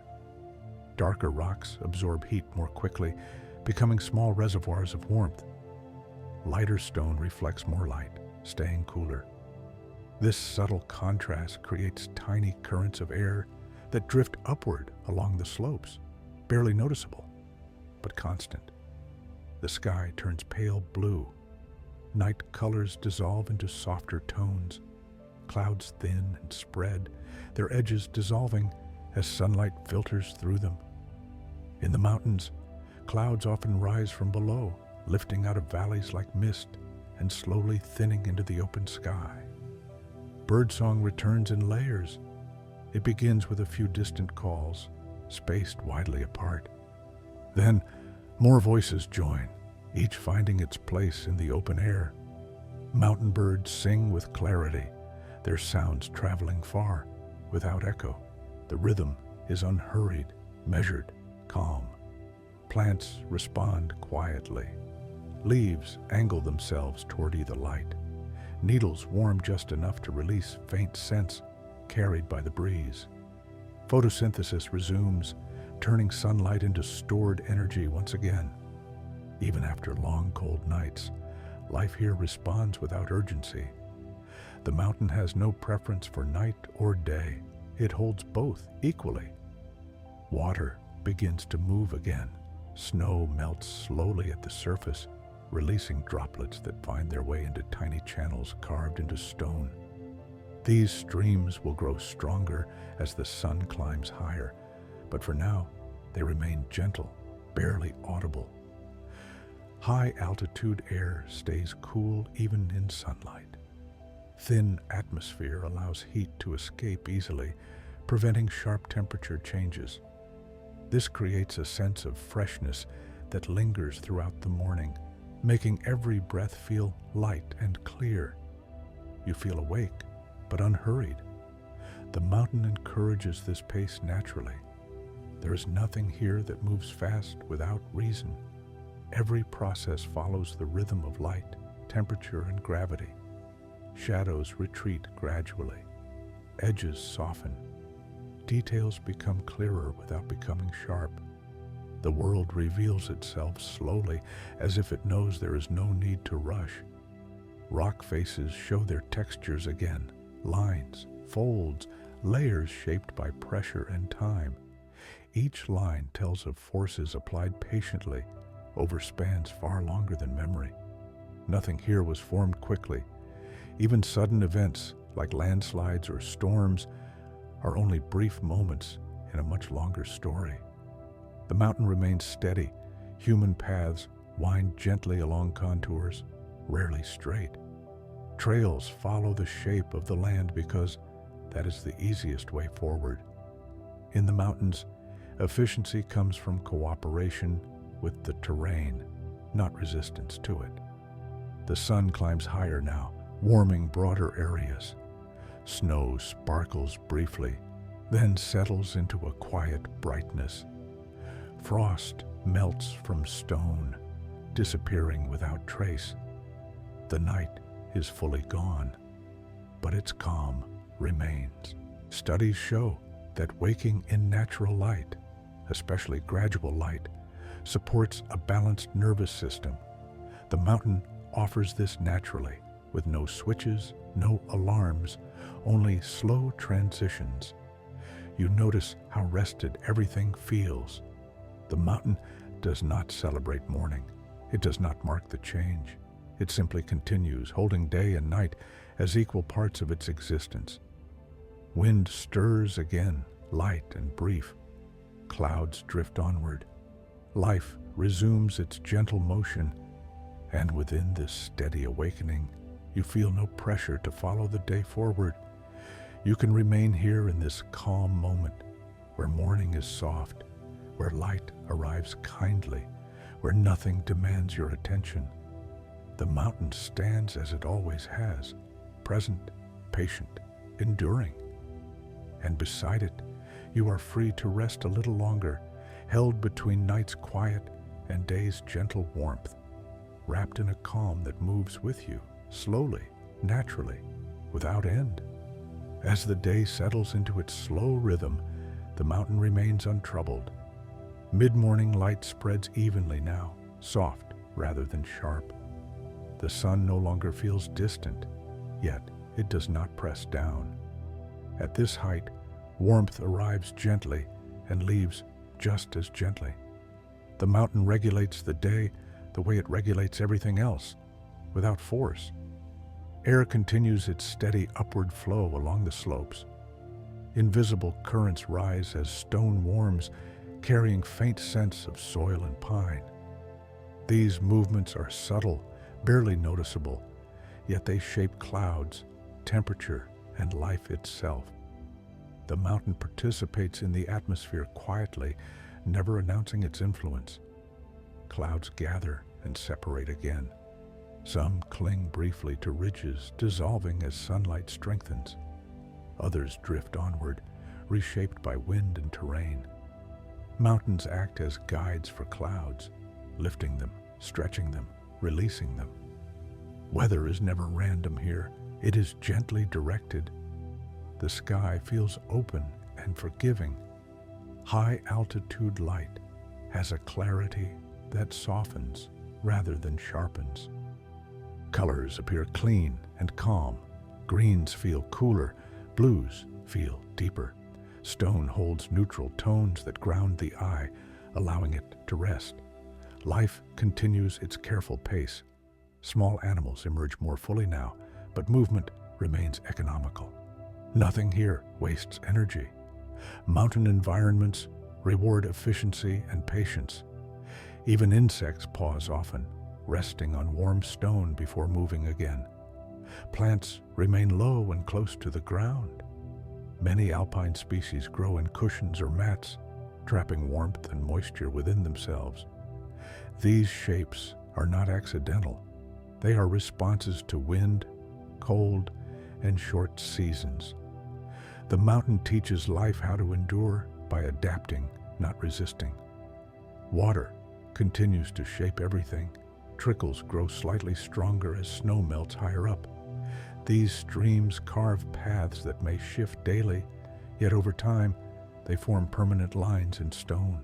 Darker rocks absorb heat more quickly, becoming small reservoirs of warmth. Lighter stone reflects more light, staying cooler. This subtle contrast creates tiny currents of air that drift upward along the slopes, barely noticeable, but constant. The sky turns pale blue. Night colors dissolve into softer tones. Clouds thin and spread, their edges dissolving as sunlight filters through them. In the mountains, clouds often rise from below, lifting out of valleys like mist and slowly thinning into the open sky. Birdsong returns in layers. It begins with a few distant calls, spaced widely apart. Then, more voices join, each finding its place in the open air. Mountain birds sing with clarity, their sounds traveling far, without echo. The rhythm is unhurried, measured, calm. Plants respond quietly. Leaves angle themselves toward either light. Needles warm just enough to release faint scents carried by the breeze. Photosynthesis resumes, turning sunlight into stored energy once again. Even after long, cold nights, life here responds without urgency. The mountain has no preference for night or day. It holds both equally. Water begins to move again, Snow melts slowly at the surface, releasing droplets that find their way into tiny channels carved into stone. These streams will grow stronger as the sun climbs higher, but for now, they remain gentle, barely audible. High-altitude air stays cool even in sunlight. Thin atmosphere allows heat to escape easily, preventing sharp temperature changes. This creates a sense of freshness that lingers throughout the morning, making every breath feel light and clear. You feel awake, but unhurried. The mountain encourages this pace naturally. There is nothing here that moves fast without reason. Every process follows the rhythm of light, temperature, and gravity. Shadows retreat gradually. Edges soften. Details become clearer without becoming sharp. The world reveals itself slowly, as if it knows there is no need to rush. Rock faces show their textures again, lines, folds, layers shaped by pressure and time. Each line tells of forces applied patiently over spans far longer than memory. Nothing here was formed quickly. Even sudden events, like landslides or storms, are only brief moments in a much longer story. The mountain remains steady. Human paths wind gently along contours, rarely straight. Trails follow the shape of the land because that is the easiest way forward. In the mountains, efficiency comes from cooperation with the terrain, not resistance to it. The sun climbs higher now, warming broader areas. Snow sparkles briefly, then settles into a quiet brightness. Frost melts from stone, disappearing without trace. The night is fully gone, but its calm remains. Studies show that waking in natural light, especially gradual light, supports a balanced nervous system. The mountain offers this naturally, with no switches, no alarms, only slow transitions. You notice how rested everything feels. The mountain does not celebrate morning. It does not mark the change. It simply continues, holding day and night as equal parts of its existence. Wind stirs again, light and brief. Clouds drift onward. Life resumes its gentle motion, and within this steady awakening, you feel no pressure to follow the day forward. You can remain here in this calm moment, where morning is soft, where light arrives kindly, where nothing demands your attention. The mountain stands as it always has, present, patient, enduring. And beside it, you are free to rest a little longer, held between night's quiet and day's gentle warmth, wrapped in a calm that moves with you, slowly, naturally, without end. As the day settles into its slow rhythm, the mountain remains untroubled. Mid-morning light spreads evenly now, soft rather than sharp. The sun no longer feels distant, yet it does not press down. At this height, warmth arrives gently and leaves just as gently. The mountain regulates the day the way it regulates everything else, without force. Air continues its steady upward flow along the slopes. Invisible currents rise as stone warms, carrying faint scents of soil and pine. These movements are subtle, barely noticeable, yet they shape clouds, temperature, and life itself. The mountain participates in the atmosphere quietly, never announcing its influence. Clouds gather and separate again. Some cling briefly to ridges, dissolving as sunlight strengthens. Others drift onward, reshaped by wind and terrain. Mountains act as guides for clouds, lifting them, stretching them, releasing them. Weather is never random here. It is gently directed. The sky feels open and forgiving. High-altitude light has a clarity that softens rather than sharpens. Colors appear clean and calm. Greens feel cooler. Blues feel deeper. Stone holds neutral tones that ground the eye, allowing it to rest Life continues its careful pace. Small animals emerge more fully now, but movement remains economical. Nothing here wastes energy. Mountain environments reward efficiency and patience. Even insects pause often, resting on warm stone before moving again. Plants remain low and close to the ground. Many alpine species grow in cushions or mats, trapping warmth and moisture within themselves. These shapes are not accidental. They are responses to wind, cold, and short seasons. The mountain teaches life how to endure by adapting, not resisting. Water continues to shape everything. Trickles grow slightly stronger as snow melts higher up. These streams carve paths that may shift daily, yet over time they form permanent lines in stone.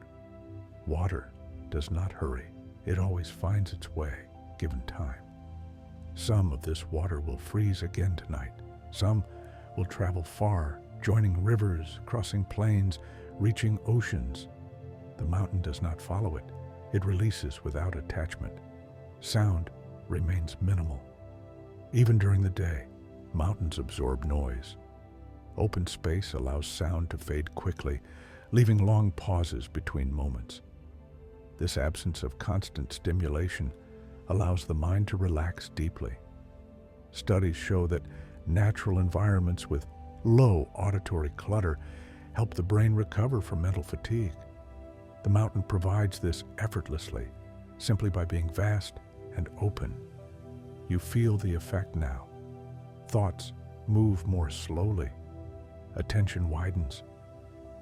Water does not hurry. It always finds its way, given time. Some of this water will freeze again tonight. Some will travel far, joining rivers, crossing plains, reaching oceans. The mountain does not follow it. It releases without attachment. Sound remains minimal. Even during the day, mountains absorb noise. Open space allows sound to fade quickly, leaving long pauses between moments. This absence of constant stimulation allows the mind to relax deeply. Studies show that natural environments with low auditory clutter help the brain recover from mental fatigue. The mountain provides this effortlessly, simply by being vast and open. You feel the effect now. Thoughts move more slowly. Attention widens.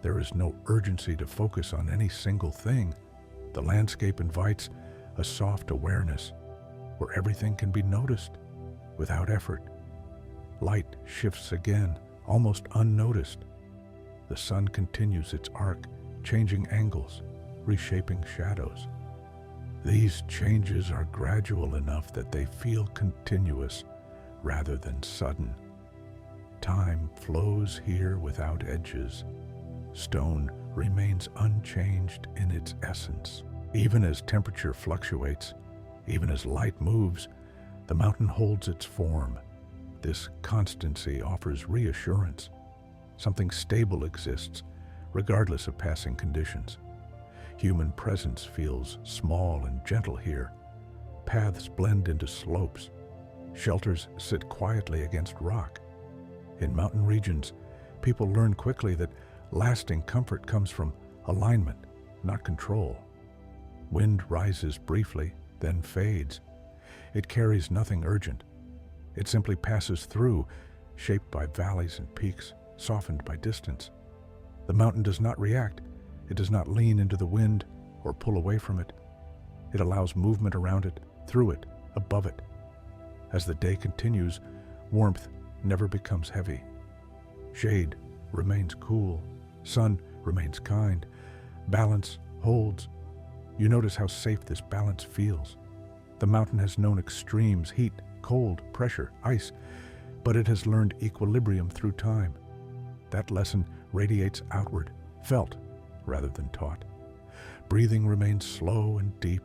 There is no urgency to focus on any single thing. The landscape invites a soft awareness where everything can be noticed without effort. Light shifts again, almost unnoticed. The sun continues its arc, changing angles, reshaping shadows. These changes are gradual enough that they feel continuous rather than sudden. Time flows here without edges. Stone remains unchanged in its essence. Even as temperature fluctuates, even as light moves, the mountain holds its form. This constancy offers reassurance. Something stable exists, regardless of passing conditions. Human presence feels small and gentle here. Paths blend into slopes. Shelters sit quietly against rock. In mountain regions, people learn quickly that lasting comfort comes from alignment, not control. Wind rises briefly, then fades. It carries nothing urgent. It simply passes through, shaped by valleys and peaks, softened by distance. The mountain does not react. It does not lean into the wind or pull away from it. It allows movement around it, through it, above it. As the day continues, warmth never becomes heavy. Shade remains cool. Sun remains kind. Balance holds. You notice how safe this balance feels. The mountain has known extremes, heat, cold, pressure, ice, but it has learned equilibrium through time. That lesson radiates outward, felt rather than taught. Breathing remains slow and deep.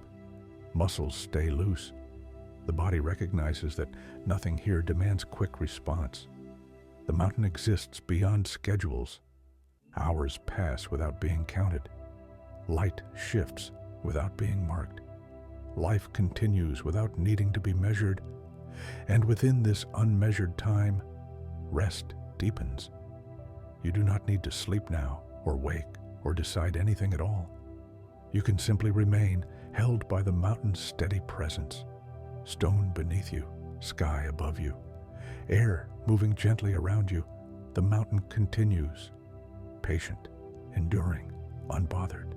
Muscles stay loose. The body recognizes that nothing here demands quick response. The mountain exists beyond schedules. Hours pass without being counted. Light shifts without being marked. Life continues without needing to be measured. And within this unmeasured time, rest deepens. You do not need to sleep now, or wake, or decide anything at all. You can simply remain, held by the mountain's steady presence. Stone beneath you, sky above you, air moving gently around you. The mountain continues, patient, enduring, unbothered.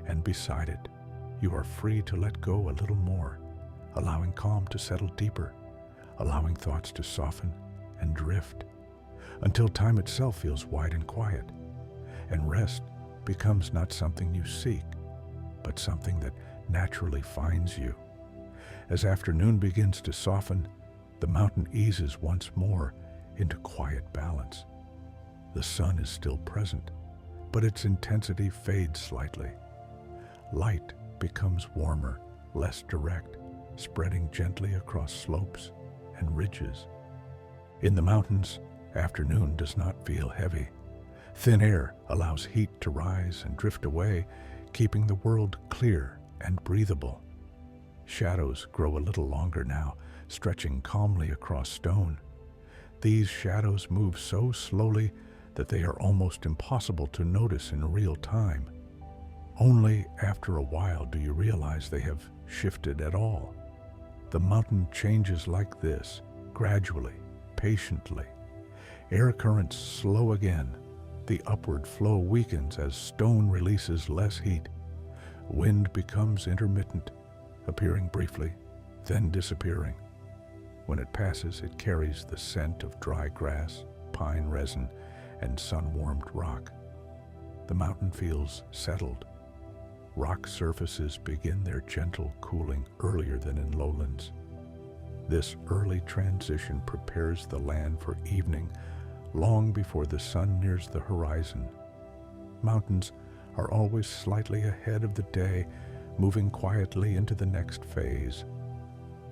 And beside it, you are free to let go a little more, allowing calm to settle deeper, allowing thoughts to soften and drift, until time itself feels wide and quiet, and rest becomes not something you seek, but something that naturally finds you. As afternoon begins to soften, the mountain eases once more into quiet balance. The sun is still present, but its intensity fades slightly. Light becomes warmer, less direct, spreading gently across slopes and ridges. In the mountains, afternoon does not feel heavy. Thin air allows heat to rise and drift away, keeping the world clear and breathable. Shadows grow a little longer now, stretching calmly across stone. These shadows move so slowly that they are almost impossible to notice in real time. Only after a while do you realize they have shifted at all. The mountain changes like this, gradually, patiently. Air currents slow again. The upward flow weakens as stone releases less heat. Wind becomes intermittent, appearing briefly, then disappearing. When it passes, it carries the scent of dry grass, pine resin, and sun-warmed rock. The mountain feels settled. Rock surfaces begin their gentle cooling earlier than in lowlands. This early transition prepares the land for evening long before the sun nears the horizon. Mountains are always slightly ahead of the day, moving quietly into the next phase.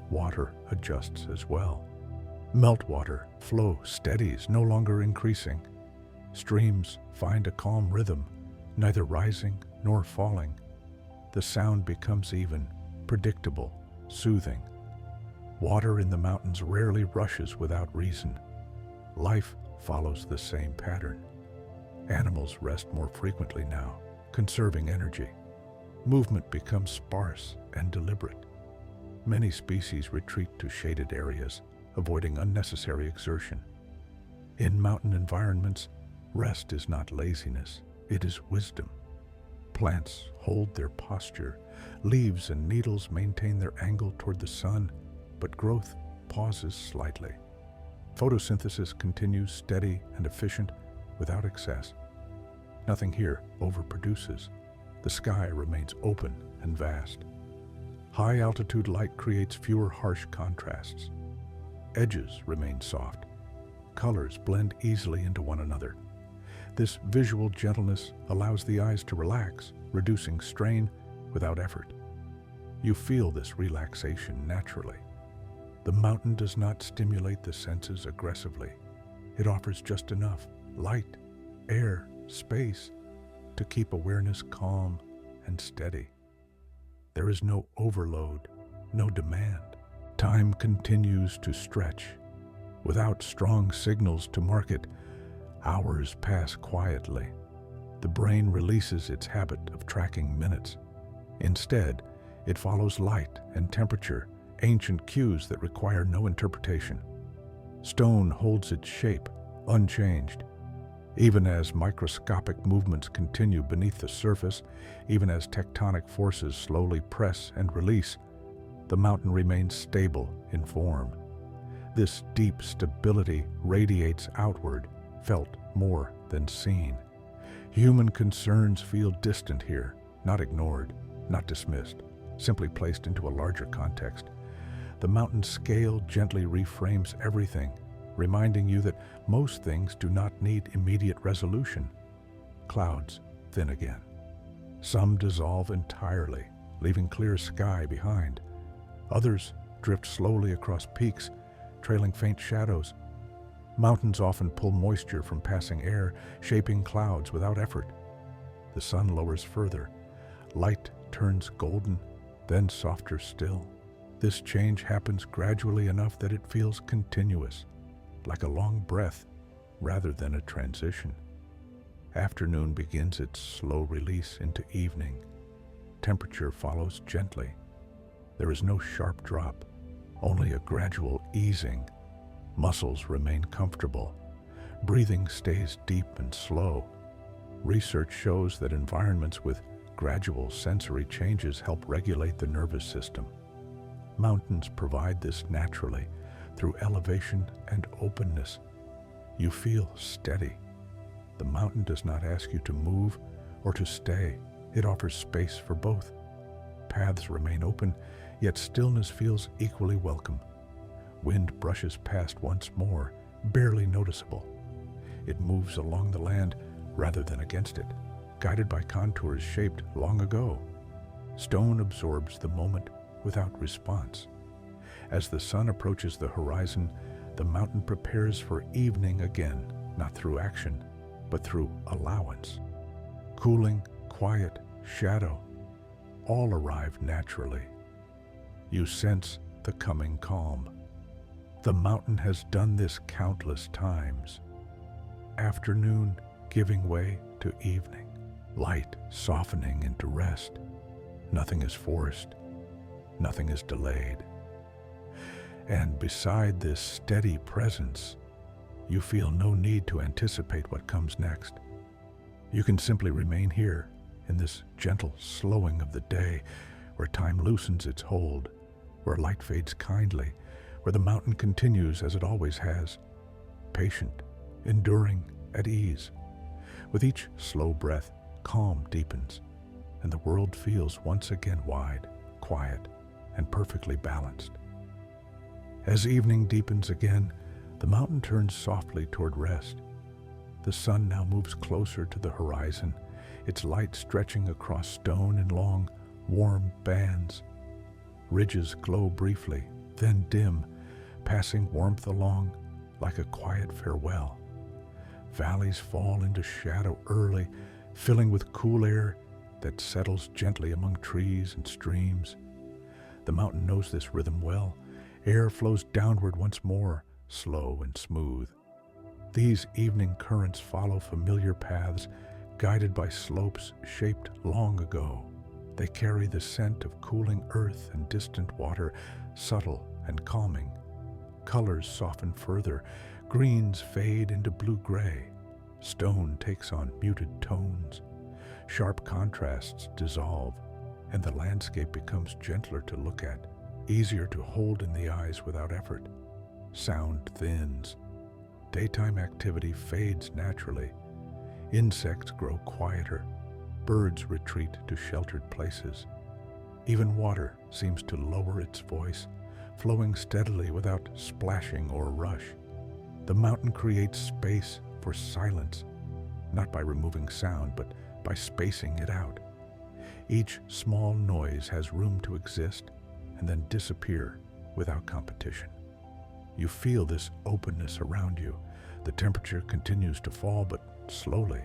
Water adjusts as well. Meltwater flow steadies, no longer increasing. Streams find a calm rhythm, neither rising nor falling. The sound becomes even, predictable, soothing. Water in the mountains rarely rushes without reason. Life follows the same pattern. Animals rest more frequently now, conserving energy. Movement becomes sparse and deliberate. Many species retreat to shaded areas, avoiding unnecessary exertion. In mountain environments, rest is not laziness, it is wisdom. Plants hold their posture, leaves and needles maintain their angle toward the sun, but growth pauses slightly. Photosynthesis continues steady and efficient without excess. Nothing here overproduces. The sky remains open and vast. High-altitude light creates fewer harsh contrasts. Edges remain soft. Colors blend easily into one another. This visual gentleness allows the eyes to relax, reducing strain without effort. You feel this relaxation naturally. The mountain does not stimulate the senses aggressively. It offers just enough light, air, space to keep awareness calm and steady. There is no overload, no demand. Time continues to stretch. Without strong signals to mark it, hours pass quietly. The brain releases its habit of tracking minutes. Instead, it follows light and temperature, ancient cues that require no interpretation. Stone holds its shape, unchanged. Even as microscopic movements continue beneath the surface, even as tectonic forces slowly press and release, the mountain remains stable in form. This deep stability radiates outward, felt more than seen. Human concerns feel distant here, not ignored, not dismissed, simply placed into a larger context. The mountain scale gently reframes everything, reminding you that most things do not need immediate resolution. Clouds thin again. Some dissolve entirely, leaving clear sky behind. Others drift slowly across peaks, trailing faint shadows. Mountains often pull moisture from passing air, shaping clouds without effort. The sun lowers further. Light turns golden, then softer still. This change happens gradually enough that it feels continuous, like a long breath rather than a transition. Afternoon begins its slow release into evening. Temperature follows gently. There is no sharp drop, only a gradual easing. Muscles remain comfortable. Breathing stays deep and slow. Research shows that environments with gradual sensory changes help regulate the nervous system. Mountains provide this naturally through elevation and openness. You feel steady. The mountain does not ask you to move or to stay. It offers space for both. Paths remain open, yet stillness feels equally welcome. Wind brushes past once more, barely noticeable. It moves along the land rather than against it, guided by contours shaped long ago. Stone absorbs the moment without response. As the sun approaches the horizon, the mountain prepares for evening again, not through action, but through allowance. Cooling, quiet, shadow, all arrive naturally. You sense the coming calm. The mountain has done this countless times. Afternoon giving way to evening, light softening into rest. Nothing is forced, nothing is delayed. And beside this steady presence, you feel no need to anticipate what comes next. You can simply remain here in this gentle slowing of the day, where time loosens its hold, where light fades kindly, where the mountain continues as it always has, patient, enduring, at ease. With each slow breath, calm deepens, and the world feels once again wide, quiet, and perfectly balanced. As evening deepens again, the mountain turns softly toward rest. The sun now moves closer to the horizon, its light stretching across stone in long, warm bands. Ridges glow briefly, then dim, passing warmth along like a quiet farewell. Valleys fall into shadow early, filling with cool air that settles gently among trees and streams. The mountain knows this rhythm well. Air flows downward once more, slow and smooth. These evening currents follow familiar paths, guided by slopes shaped long ago. They carry the scent of cooling earth and distant water, subtle and calming. Colors soften further, greens fade into blue-gray. Stone takes on muted tones. Sharp contrasts dissolve, and the landscape becomes gentler to look at, easier to hold in the eyes without effort. Sound thins. Daytime activity fades naturally. Insects grow quieter. Birds retreat to sheltered places. Even water seems to lower its voice, flowing steadily without splashing or rush. The mountain creates space for silence, not by removing sound, but by spacing it out. Each small noise has room to exist and then disappear without competition. You feel this openness around you. The temperature continues to fall, but slowly.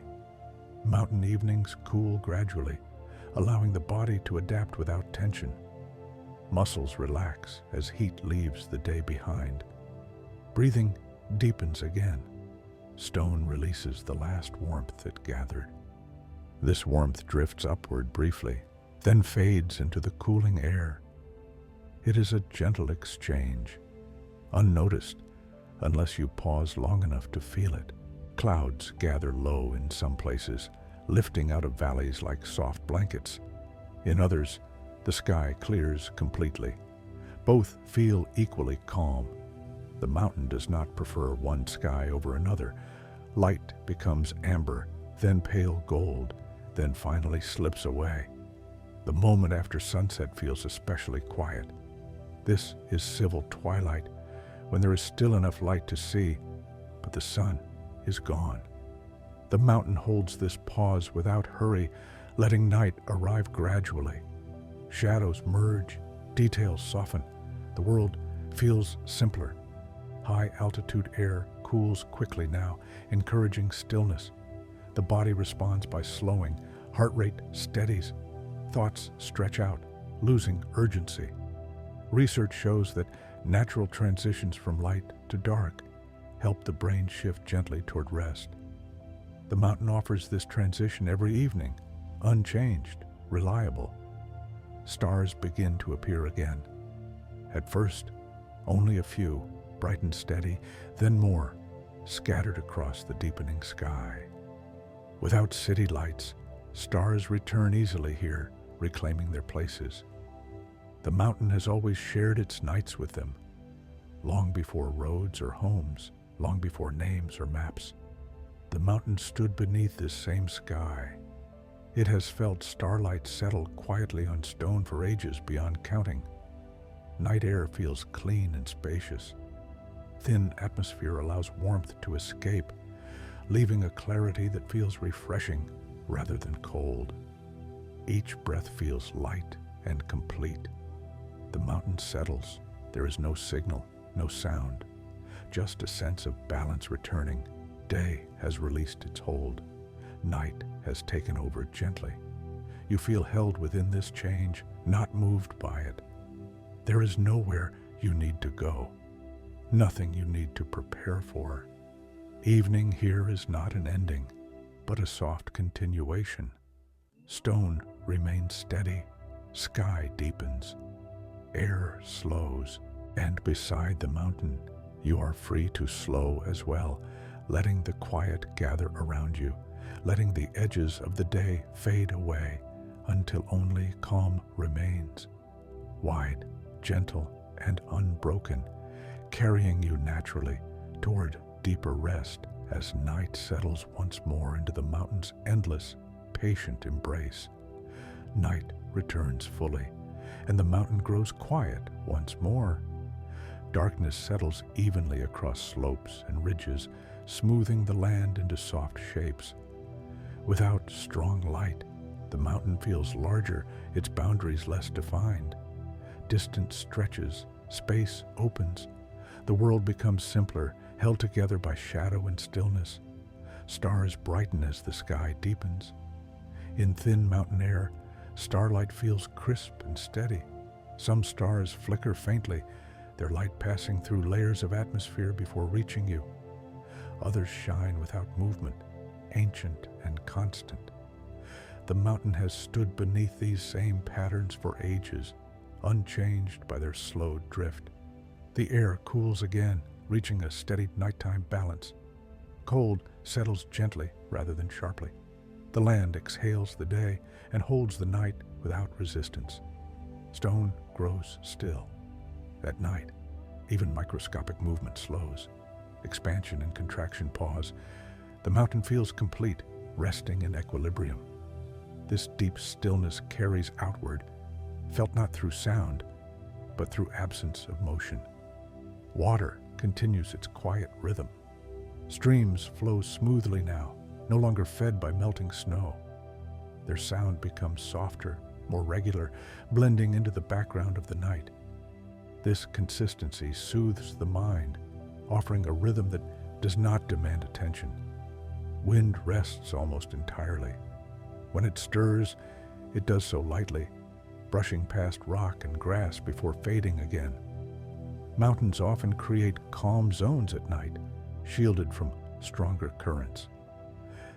Mountain evenings cool gradually, allowing the body to adapt without tension. Muscles relax as heat leaves the day behind. Breathing deepens again. Stone releases the last warmth it gathered. This warmth drifts upward briefly, then fades into the cooling air. It is a gentle exchange, unnoticed unless you pause long enough to feel it. Clouds gather low in some places, lifting out of valleys like soft blankets. In others, the sky clears completely. Both feel equally calm. The mountain does not prefer one sky over another. Light becomes amber, then pale gold, then finally slips away. The moment after sunset feels especially quiet. This is civil twilight, when there is still enough light to see, but the sun is gone. The mountain holds this pause without hurry, letting night arrive gradually. Shadows merge, details soften. The world feels simpler. High-altitude air cools quickly now, encouraging stillness. The body responds by slowing, heart rate steadies, thoughts stretch out, losing urgency. Research shows that natural transitions from light to dark help the brain shift gently toward rest. The mountain offers this transition every evening, unchanged, reliable. Stars begin to appear again. At first, only a few, bright and steady, then more, scattered across the deepening sky. Without city lights, stars return easily here, reclaiming their places. The mountain has always shared its nights with them, long before roads or homes, long before names or maps. The mountain stood beneath this same sky. It has felt starlight settle quietly on stone for ages beyond counting. Night air feels clean and spacious. Thin atmosphere allows warmth to escape, leaving a clarity that feels refreshing rather than cold. Each breath feels light and complete. The mountain settles. There is no signal, no sound, just a sense of balance returning. Day has released its hold. Night has taken over gently. You feel held within this change, not moved by it. There is nowhere you need to go, nothing you need to prepare for. Evening here is not an ending, but a soft continuation. Stone remains steady, sky deepens, air slows, and beside the mountain, you are free to slow as well, letting the quiet gather around you, letting the edges of the day fade away until only calm remains, wide, gentle, and unbroken, carrying you naturally toward deeper rest as night settles once more into the mountain's endless, patient embrace. Night returns fully, and the mountain grows quiet once more. Darkness settles evenly across slopes and ridges, smoothing the land into soft shapes. Without strong light, the mountain feels larger, its boundaries less defined. Distance stretches, space opens. The world becomes simpler, held together by shadow and stillness. Stars brighten as the sky deepens. In thin mountain air, starlight feels crisp and steady. Some stars flicker faintly, their light passing through layers of atmosphere before reaching you. Others shine without movement, ancient and constant. The mountain has stood beneath these same patterns for ages, unchanged by their slow drift. The air cools again, reaching a steady nighttime balance. Cold settles gently rather than sharply. The land exhales the day and holds the night without resistance. Stone grows still. At night, even microscopic movement slows. Expansion and contraction pause. The mountain feels complete, resting in equilibrium. This deep stillness carries outward, felt not through sound, but through absence of motion. Water continues its quiet rhythm. Streams flow smoothly now, no longer fed by melting snow. Their sound becomes softer, more regular, blending into the background of the night. This consistency soothes the mind, offering a rhythm that does not demand attention. Wind rests almost entirely. When it stirs, it does so lightly, brushing past rock and grass before fading again. Mountains often create calm zones at night, shielded from stronger currents.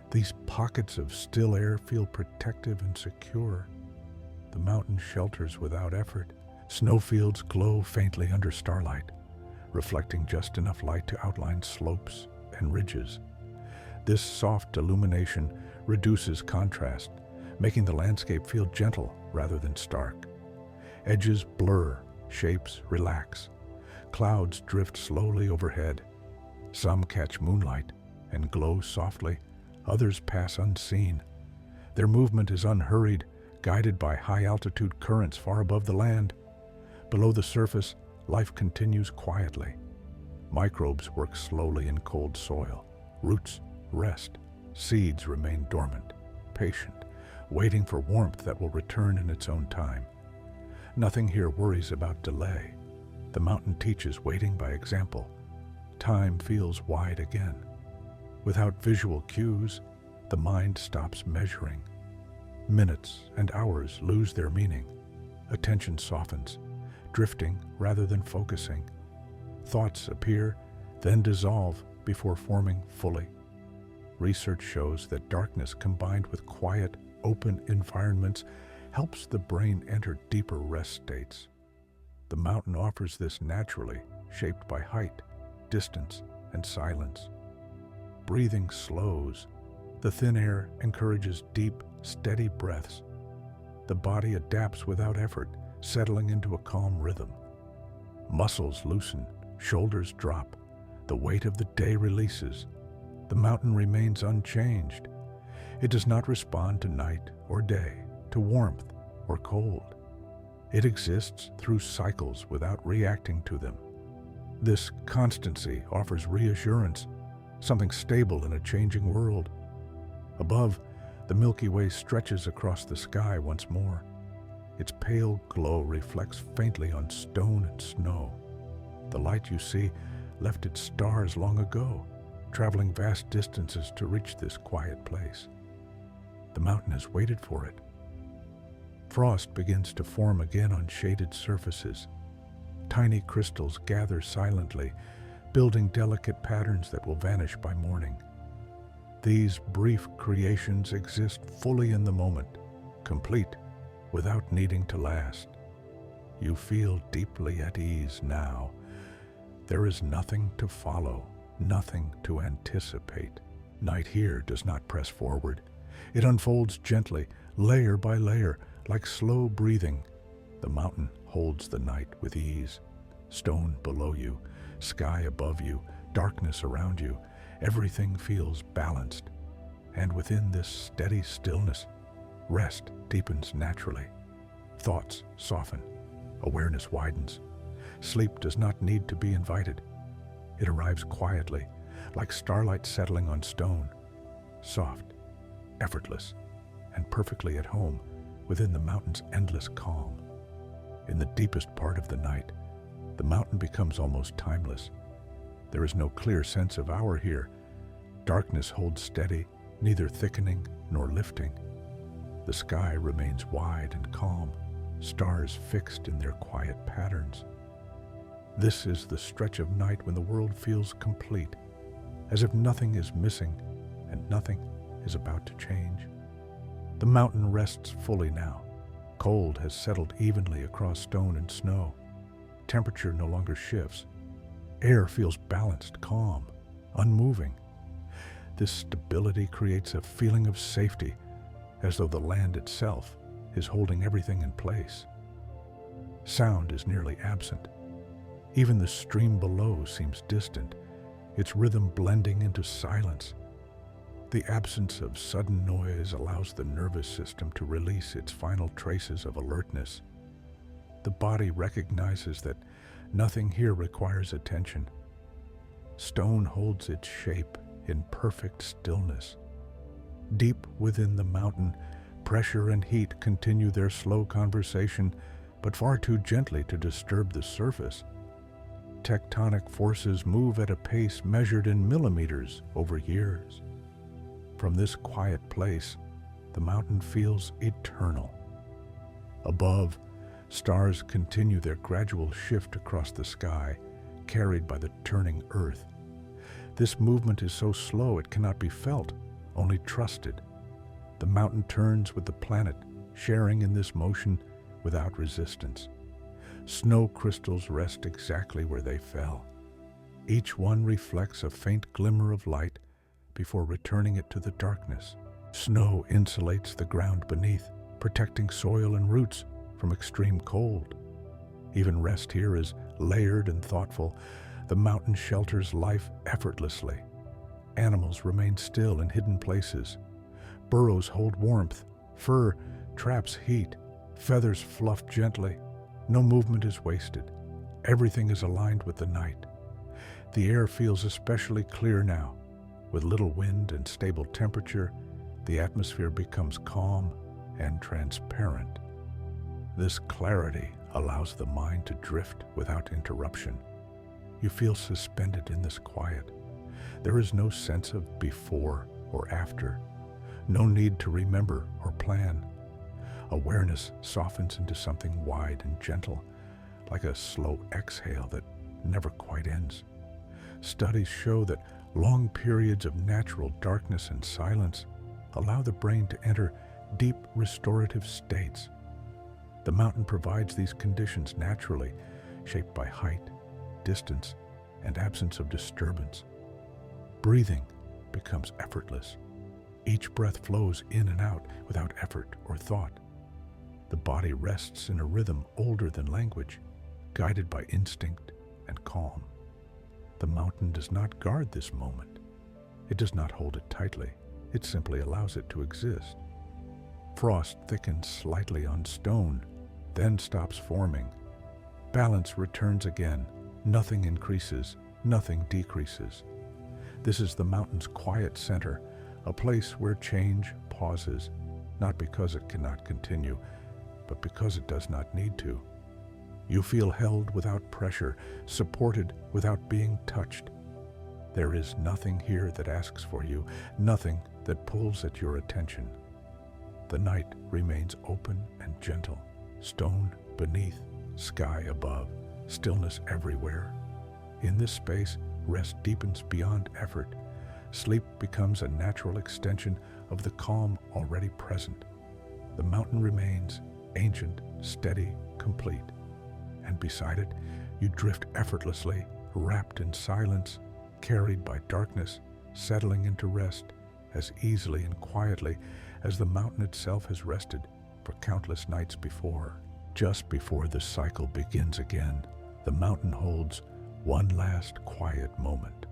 These pockets of still air feel protective and secure. The mountain shelters without effort. Snowfields glow faintly under starlight, reflecting just enough light to outline slopes and ridges. This soft illumination reduces contrast, making the landscape feel gentle rather than stark. Edges blur, shapes relax. Clouds drift slowly overhead. Some catch moonlight and glow softly, others pass unseen. Their movement is unhurried, guided by high-altitude currents far above the land. Below the surface, life continues quietly. Microbes work slowly in cold soil. Roots rest. Seeds remain dormant, patient, waiting for warmth that will return in its own time. Nothing here worries about delay. The mountain teaches waiting by example. Time feels wide again. Without visual cues, the mind stops measuring. Minutes and hours lose their meaning. Attention softens, drifting rather than focusing. Thoughts appear, then dissolve before forming fully. Research shows that darkness combined with quiet, open environments helps the brain enter deeper rest states. The mountain offers this naturally, shaped by height, distance, and silence. Breathing slows. The thin air encourages deep, steady breaths. The body adapts without effort, settling into a calm rhythm. Muscles loosen, shoulders drop. The weight of the day releases. The mountain remains unchanged. It does not respond to night or day, to warmth or cold. It exists through cycles without reacting to them. This constancy offers reassurance, something stable in a changing world. Above, The Milky Way stretches across the sky once more. Its pale glow reflects faintly on stone and snow. The light you see left its stars long ago, traveling vast distances to reach this quiet place. The mountain has waited for it. Frost begins to form again on shaded surfaces. Tiny crystals gather silently, building delicate patterns that will vanish by morning. These brief creations exist fully in the moment, complete, without needing to last. You feel deeply at ease now. There is nothing to follow, nothing to anticipate. Night here does not press forward. It unfolds gently, layer by layer, like slow breathing. The mountain holds the night with ease. Stone below you, sky above you, darkness around you. Everything feels balanced. And within this steady stillness, rest deepens naturally. Thoughts soften. Awareness widens. Sleep does not need to be invited. It arrives quietly, like starlight settling on stone. Soft, effortless, and perfectly at home within the mountain's endless calm. In the deepest part of the night, the mountain becomes almost timeless. There is no clear sense of hour here. Darkness holds steady, neither thickening nor lifting. The sky remains wide and calm, stars fixed in their quiet patterns. This is the stretch of night when the world feels complete, as if nothing is missing and nothing is about to change. The mountain rests fully now. Cold has settled evenly across stone and snow. Temperature no longer shifts. Air feels balanced, calm, unmoving. This stability creates a feeling of safety, as though the land itself is holding everything in place. Sound is nearly absent. Even the stream below seems distant, its rhythm blending into silence. The absence of sudden noise allows the nervous system to release its final traces of alertness. The body recognizes that nothing here requires attention. Stone holds its shape in perfect stillness. Deep within the mountain, pressure and heat continue their slow conversation, but far too gently to disturb the surface. Tectonic forces move at a pace measured in millimeters over years. From this quiet place, the mountain feels eternal. Above, stars continue their gradual shift across the sky, carried by the turning earth. This movement is so slow it cannot be felt, only trusted. The mountain turns with the planet, sharing in this motion without resistance. Snow crystals rest exactly where they fell. Each one reflects a faint glimmer of light before returning it to the darkness. Snow insulates the ground beneath, protecting soil and roots from extreme cold. Even rest here is layered and thoughtful. The mountain shelters life effortlessly. Animals remain still in hidden places. Burrows hold warmth. Fur traps heat. Feathers fluff gently. No movement is wasted. Everything is aligned with the night. The air feels especially clear now. With little wind and stable temperature, the atmosphere becomes calm and transparent. This clarity allows the mind to drift without interruption. You feel suspended in this quiet. There is no sense of before or after. No need to remember or plan. Awareness softens into something wide and gentle, like a slow exhale that never quite ends. Studies show that long periods of natural darkness and silence allow the brain to enter deep restorative states. The mountain provides these conditions naturally, shaped by height, distance, and absence of disturbance. Breathing becomes effortless. Each breath flows in and out without effort or thought. The body rests in a rhythm older than language, guided by instinct and calm. The mountain does not guard this moment. It does not hold it tightly. It simply allows it to exist. Frost thickens slightly on stone, then stops forming. Balance returns again. Nothing increases, nothing decreases. This is the mountain's quiet center, a place where change pauses. pauses, not because it cannot continue, but because it does not need to. You feel held without pressure, supported without being touched. There is nothing here that asks for you, nothing that pulls at your attention. The night remains open and gentle, stone beneath, sky above, stillness everywhere. In this space, rest deepens beyond effort. Sleep becomes a natural extension of the calm already present. The mountain remains ancient, steady, complete. And beside it, you drift effortlessly, wrapped in silence, carried by darkness, settling into rest as easily and quietly as the mountain itself has rested for countless nights before. Just before the cycle begins again, the mountain holds one last quiet moment.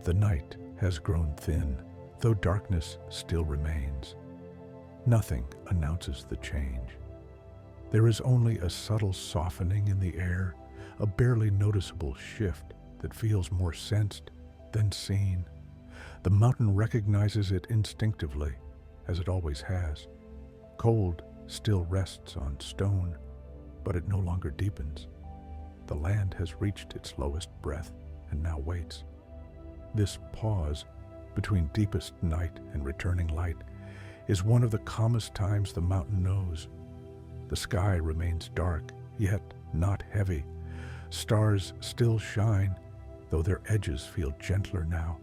The night has grown thin, though darkness still remains. Nothing announces the change. There is only a subtle softening in the air, a barely noticeable shift that feels more sensed than seen. The mountain recognizes it instinctively, as it always has. Cold still rests on stone, but it no longer deepens. The land has reached its lowest breath and now waits. This pause between deepest night and returning light is one of the calmest times the mountain knows. The sky remains dark, yet not heavy. Stars still shine, though their edges feel gentler now.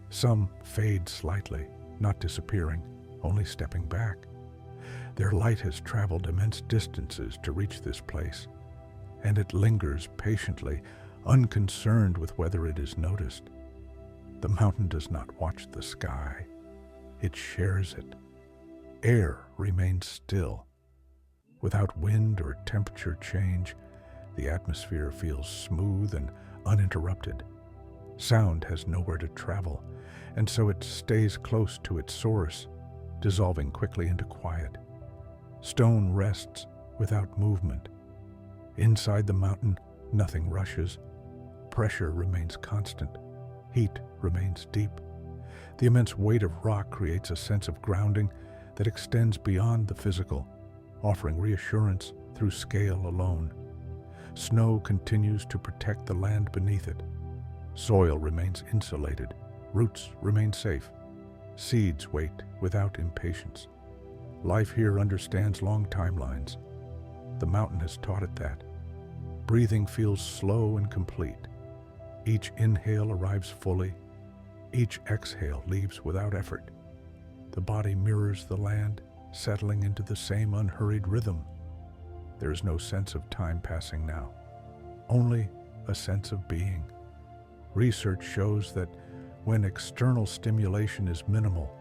Some fade slightly, not disappearing, only stepping back. Their light has traveled immense distances to reach this place, and it lingers patiently, unconcerned with whether it is noticed. The mountain does not watch the sky. It shares it. Air remains still. Without wind or temperature change, the atmosphere feels smooth and uninterrupted. Sound has nowhere to travel, and so it stays close to its source, dissolving quickly into quiet. Stone rests without movement. Inside the mountain, nothing rushes. Pressure remains constant. Heat remains deep. The immense weight of rock creates a sense of grounding that extends beyond the physical, offering reassurance through scale alone. Snow continues to protect the land beneath it. Soil remains insulated. Roots remain safe. Seeds wait without impatience. Life here understands long timelines. The mountain has taught it that. Breathing feels slow and complete. Each inhale arrives fully. Each exhale leaves without effort. The body mirrors the land, settling into the same unhurried rhythm. There is no sense of time passing now, only a sense of being. Research shows that when external stimulation is minimal,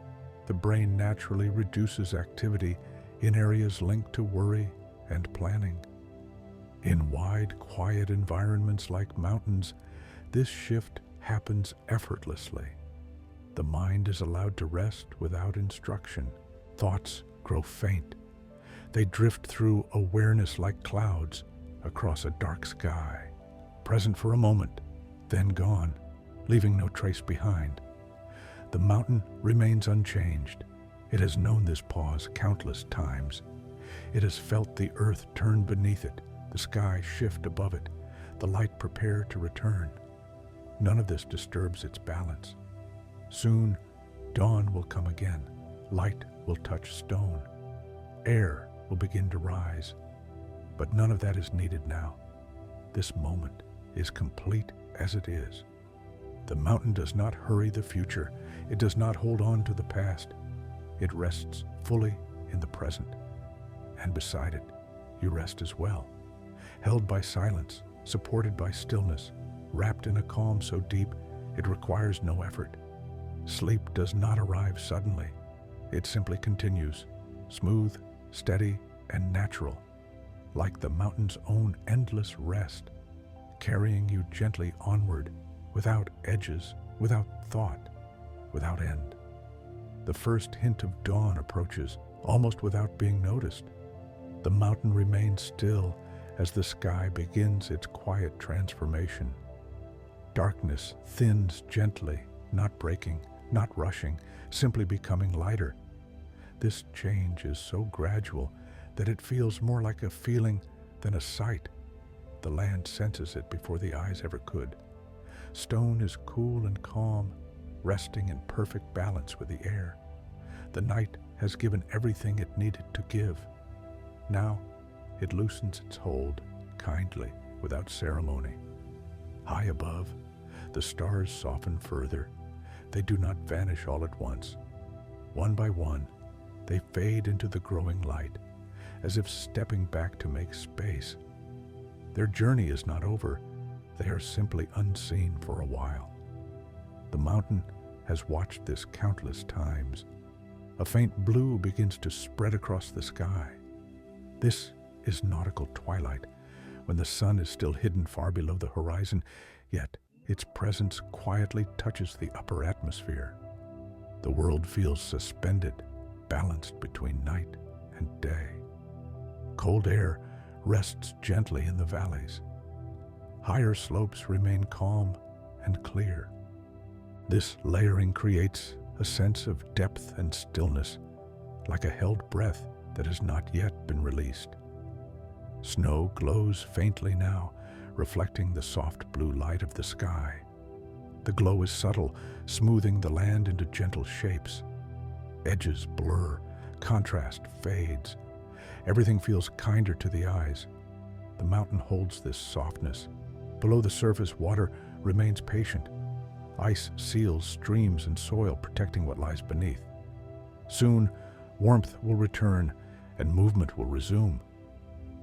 the brain naturally reduces activity in areas linked to worry and planning. In wide, quiet environments like mountains, this shift happens effortlessly. The mind is allowed to rest without instruction. Thoughts grow faint. They drift through awareness like clouds across a dark sky, present for a moment, then gone, leaving no trace behind. The mountain remains unchanged. It has known this pause countless times. It has felt the earth turn beneath it, the sky shift above it, the light prepare to return. None of this disturbs its balance. Soon, dawn will come again. Light will touch stone. Air will begin to rise. But none of that is needed now. This moment is complete as it is. The mountain does not hurry the future. It does not hold on to the past. It rests fully in the present. And beside it, you rest as well, held by silence, supported by stillness, wrapped in a calm so deep it requires no effort. Sleep does not arrive suddenly. It simply continues, smooth, steady, and natural, like the mountain's own endless rest, carrying you gently onward, without edges, without thought, without end. The first hint of dawn approaches, almost without being noticed. The mountain remains still as the sky begins its quiet transformation. Darkness thins gently, not breaking, not rushing, simply becoming lighter. This change is so gradual that it feels more like a feeling than a sight. The land senses it before the eyes ever could. Stone is cool and calm, resting in perfect balance with the air. The night has given everything it needed to give. Now it loosens its hold, kindly, without ceremony. High above, the stars soften further. They do not vanish all at once. One by one, they fade into the growing light, as if stepping back to make space. Their journey is not over. They are simply unseen for a while. The mountain has watched this countless times. A faint blue begins to spread across the sky. This is nautical twilight, when the sun is still hidden far below the horizon, yet its presence quietly touches the upper atmosphere. The world feels suspended, balanced between night and day. Cold air rests gently in the valleys. Higher slopes remain calm and clear. This layering creates a sense of depth and stillness, like a held breath that has not yet been released. Snow glows faintly now, reflecting the soft blue light of the sky. The glow is subtle, smoothing the land into gentle shapes. Edges blur, contrast fades. Everything feels kinder to the eyes. The mountain holds this softness. Below the surface, water remains patient. Ice seals streams and soil, protecting what lies beneath. Soon, warmth will return and movement will resume.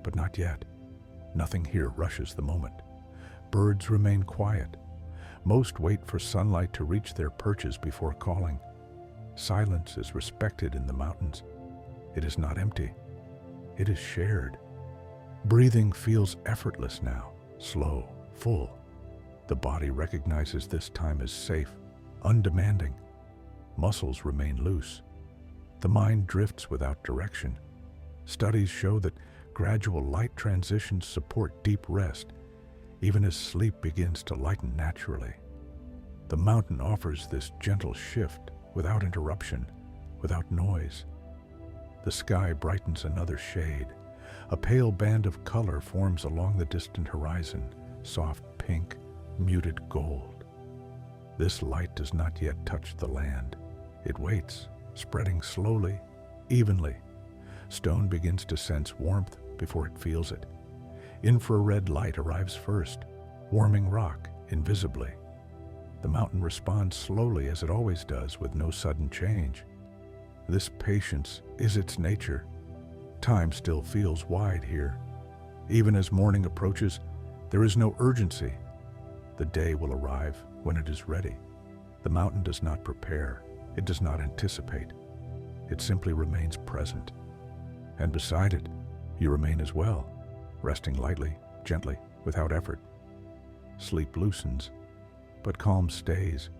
But not yet. Nothing here rushes the moment. Birds remain quiet. Most wait for sunlight to reach their perches before calling. Silence is respected in the mountains. It is not empty. It is shared. Breathing feels effortless now, slow, full. The body recognizes this time as safe, undemanding. Muscles remain loose. The mind drifts without direction. Studies show that gradual light transitions support deep rest, even as sleep begins to lighten naturally. The mountain offers this gentle shift without interruption, without noise. The sky brightens another shade. A pale band of color forms along the distant horizon, soft pink, muted gold. This light does not yet touch the land. It waits, spreading slowly, evenly. Stone begins to sense warmth before it feels it. Infrared light arrives first, warming rock invisibly. The mountain responds slowly, as it always does, with no sudden change. This patience is its nature. Time still feels wide here. Even as morning approaches, there is no urgency. The day will arrive when it is ready. The mountain does not prepare. It does not anticipate. It simply remains present. And beside it, you remain as well, resting lightly, gently, without effort. Sleep loosens, but calm stays.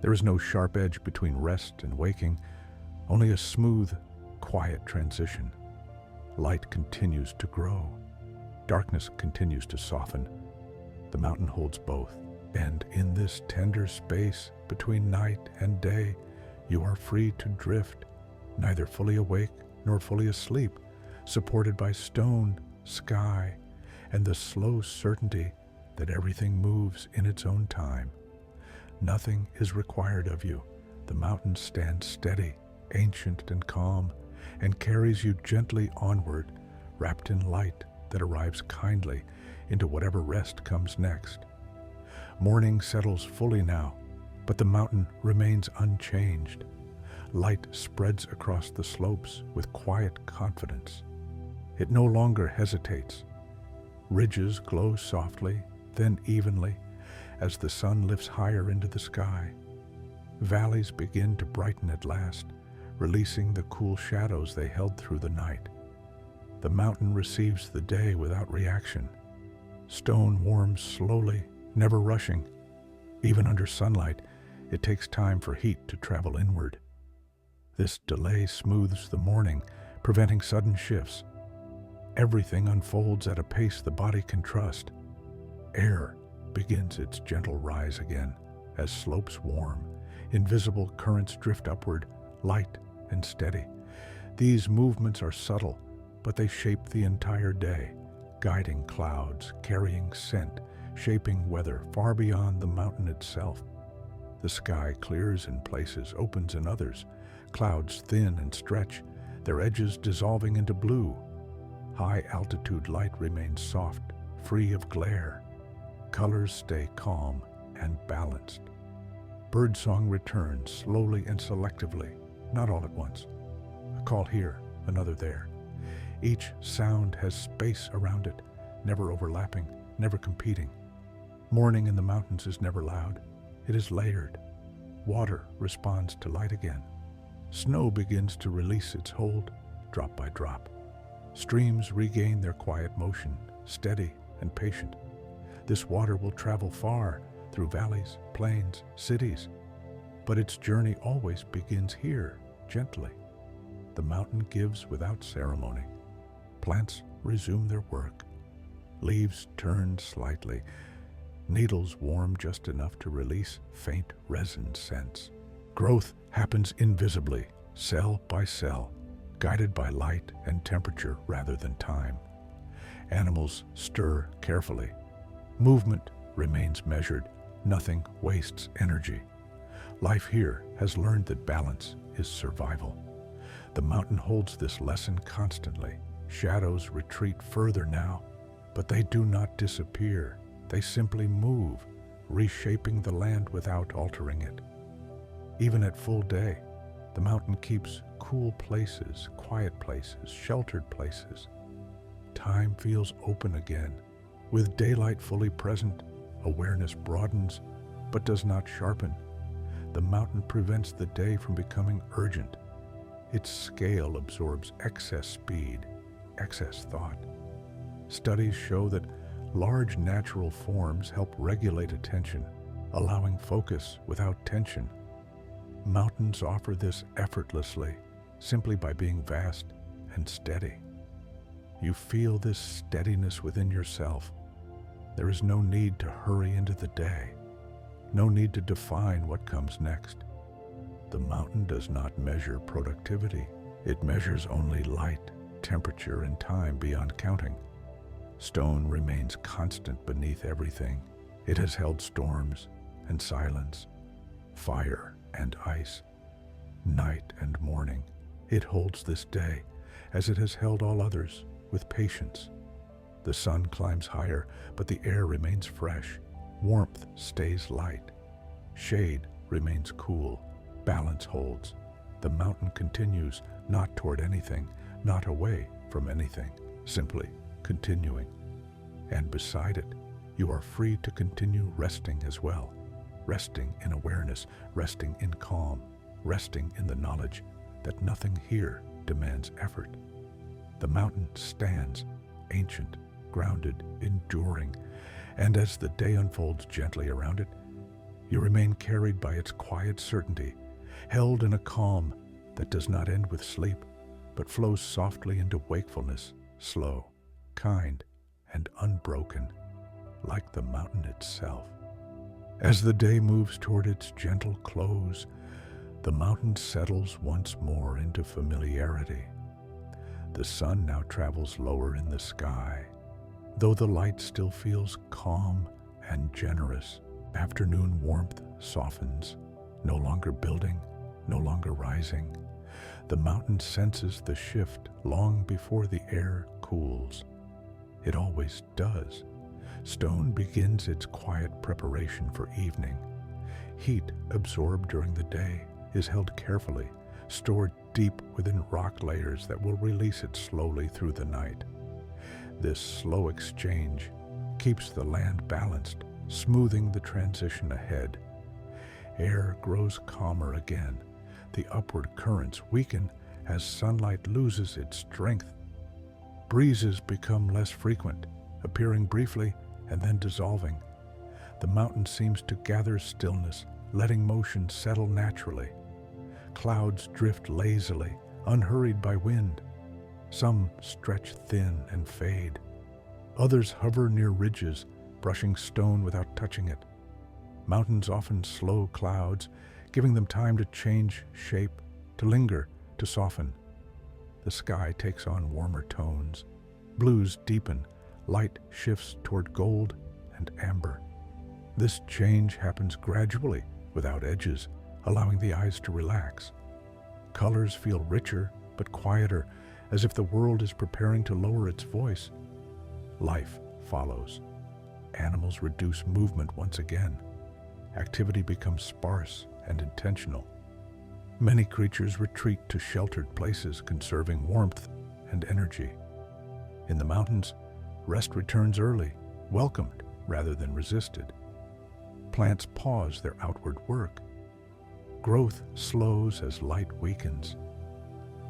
There is no sharp edge between rest and waking, only a smooth, quiet transition. Light continues to grow. Darkness continues to soften. The mountain holds both, and in this tender space between night and day, you are free to drift, neither fully awake nor fully asleep, supported by stone, sky, and the slow certainty that everything moves in its own time. Nothing is required of you. The mountain stands steady, ancient and calm, and carries you gently onward, wrapped in light that arrives kindly into whatever rest comes next. Morning settles fully now, but the mountain remains unchanged. Light spreads across the slopes with quiet confidence. It no longer hesitates. Ridges glow softly, then evenly, as the sun lifts higher into the sky. Valleys begin to brighten at last, releasing the cool shadows they held through the night. The mountain receives the day without reaction. Stone warms slowly, never rushing. Even under sunlight, it takes time for heat to travel inward. This delay smooths the morning, preventing sudden shifts. Everything unfolds at a pace the body can trust. Air begins its gentle rise again as slopes warm. Invisible currents drift upward, light and steady, These movements are subtle, but they shape the entire day, guiding clouds, carrying scent, shaping weather far beyond the mountain itself. The sky clears in places, opens in others. Clouds thin and stretch, their edges dissolving into blue. High-altitude light remains soft, free of glare. Colors stay calm and balanced. Birdsong returns slowly and selectively, not all at once. A call here, another there. Each sound has space around it, never overlapping, never competing. Morning in the mountains is never loud. It is layered. Water responds to light again. Snow begins to release its hold, drop by drop. Streams regain their quiet motion, steady and patient. This water will travel far, through valleys, plains, cities. But its journey always begins here, gently. The mountain gives without ceremony. Plants resume their work. Leaves turn slightly. Needles warm just enough to release faint resin scents. Growth happens invisibly, cell by cell, guided by light and temperature rather than time. Animals stir carefully. Movement remains measured. Nothing wastes energy. Life here has learned that balance is survival. The mountain holds this lesson constantly. Shadows retreat further now, but they do not disappear. They simply move, reshaping the land without altering it. Even at full day, the mountain keeps cool places, quiet places, sheltered places. Time feels open again. With daylight fully present, awareness broadens, but does not sharpen. The mountain prevents the day from becoming urgent. Its scale absorbs excess speed, excess thought. Studies show that large natural forms help regulate attention, allowing focus without tension. Mountains offer this effortlessly, simply by being vast and steady. You feel this steadiness within yourself. There is no need to hurry into the day, no need to define what comes next. The mountain does not measure productivity. It measures only light, temperature, and time beyond counting. Stone remains constant beneath everything. It has held storms and silence, fire and ice, night and morning. It holds this day, as it has held all others, with patience. The sun climbs higher, but the air remains fresh. Warmth stays light. Shade remains cool. Balance holds. The mountain continues, not toward anything, not away from anything, simply continuing. And beside it, you are free to continue resting as well. Resting in awareness, resting in calm, resting in the knowledge that nothing here demands effort. The mountain stands, ancient, grounded, enduring, and as the day unfolds gently around it, you remain carried by its quiet certainty, held in a calm that does not end with sleep, but flows softly into wakefulness, slow, kind, and unbroken, like the mountain itself. As the day moves toward its gentle close, the mountain settles once more into familiarity. The sun now travels lower in the sky, though the light still feels calm and generous. Afternoon warmth softens, no longer building, no longer rising. The mountain senses the shift long before the air cools. It always does. Stone begins its quiet preparation for evening. Heat absorbed during the day is held carefully, stored deep within rock layers that will release it slowly through the night. This slow exchange keeps the land balanced, smoothing the transition ahead. Air grows calmer again. The upward currents weaken as sunlight loses its strength. Breezes become less frequent, appearing briefly and then dissolving. The mountain seems to gather stillness, letting motion settle naturally. Clouds drift lazily, unhurried by wind. Some stretch thin and fade. Others hover near ridges, brushing stone without touching it. Mountains often slow clouds, giving them time to change shape, to linger, to soften. the sky takes on warmer tones. Blues deepen, light shifts toward gold and amber. This change happens gradually, without edges, allowing the eyes to relax. Colors feel richer but quieter, as if the world is preparing to lower its voice. Life follows. Animals reduce movement once again. Activity becomes sparse and intentional. Many creatures retreat to sheltered places, conserving warmth and energy. In the mountains, rest returns early, welcomed rather than resisted. Plants pause their outward work. Growth slows as light weakens.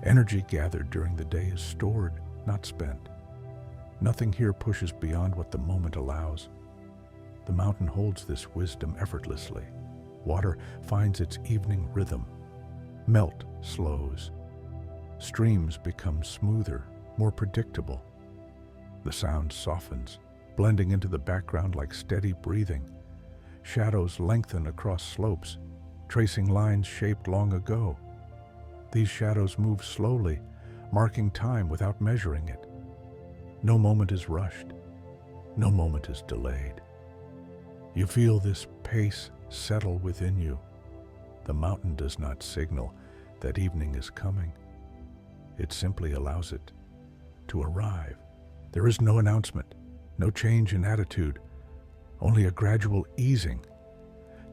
Energy gathered during the day is stored, not spent. Nothing here pushes beyond what the moment allows. The mountain holds this wisdom effortlessly. Water finds its evening rhythm. Melt slows. Streams become smoother, more predictable. The sound softens, blending into the background like steady breathing. Shadows lengthen across slopes, tracing lines shaped long ago. These shadows move slowly, marking time without measuring it. No moment is rushed. No moment is delayed. You feel this pace settle within you. The mountain does not signal that evening is coming. It simply allows it to arrive. There is no announcement, no change in attitude, only a gradual easing.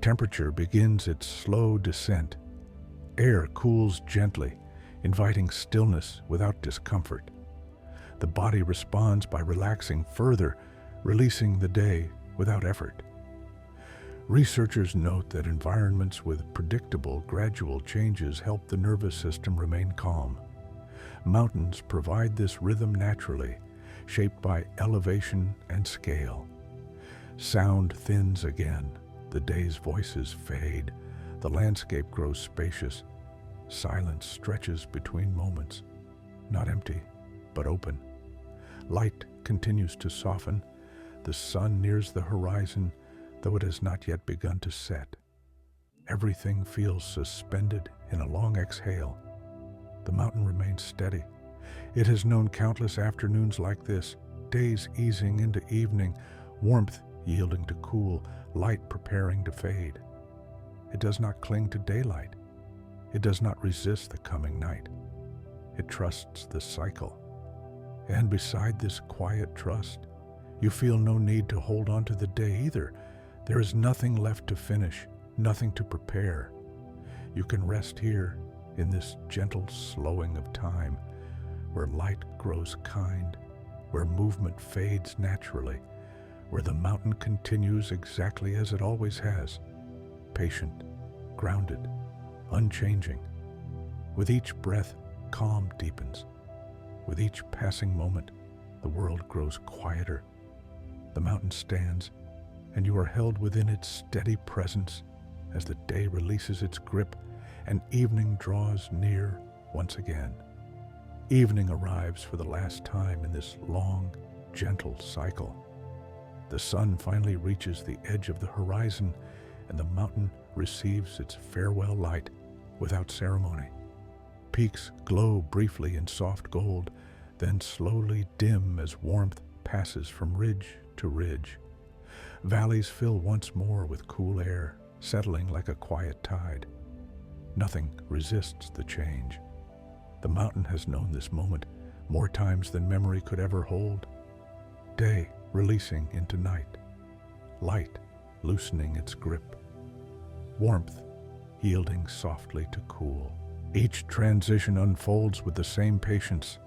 Temperature begins its slow descent. Air cools gently, inviting stillness without discomfort. The body responds by relaxing further, releasing the day without effort. Researchers note that environments with predictable, gradual changes help the nervous system remain calm. Mountains provide this rhythm naturally, shaped by elevation and scale. Sound thins again, the day's voices fade, the landscape grows spacious. Silence stretches between moments, not empty, but open. Light continues to soften. The sun nears the horizon, though it has not yet begun to set. Everything feels suspended in a long exhale. The mountain remains steady. It has known countless afternoons like this, days easing into evening, warmth yielding to cool, light preparing to fade. It does not cling to daylight. It does not resist the coming night. It trusts the cycle. And beside this quiet trust, you feel no need to hold on to the day either. There is nothing left to finish, nothing to prepare. You can rest here in this gentle slowing of time, where light grows kind, where movement fades naturally, where the mountain continues exactly as it always has, patient, grounded, unchanging. With each breath, calm deepens. With each passing moment, the world grows quieter. The mountain stands, and you are held within its steady presence as the day releases its grip and evening draws near once again. Evening arrives for the last time in this long, gentle cycle. The sun finally reaches the edge of the horizon, and the mountain receives its farewell light without ceremony. Peaks glow briefly in soft gold, then slowly dim as warmth passes from ridge to ridge. Valleys fill once more with cool air, settling like a quiet tide. Nothing resists the change. The mountain has known this moment more times than memory could ever hold. Day releasing into night. Light loosening its grip. Warmth yielding softly to cool. Each transition unfolds with the same patience.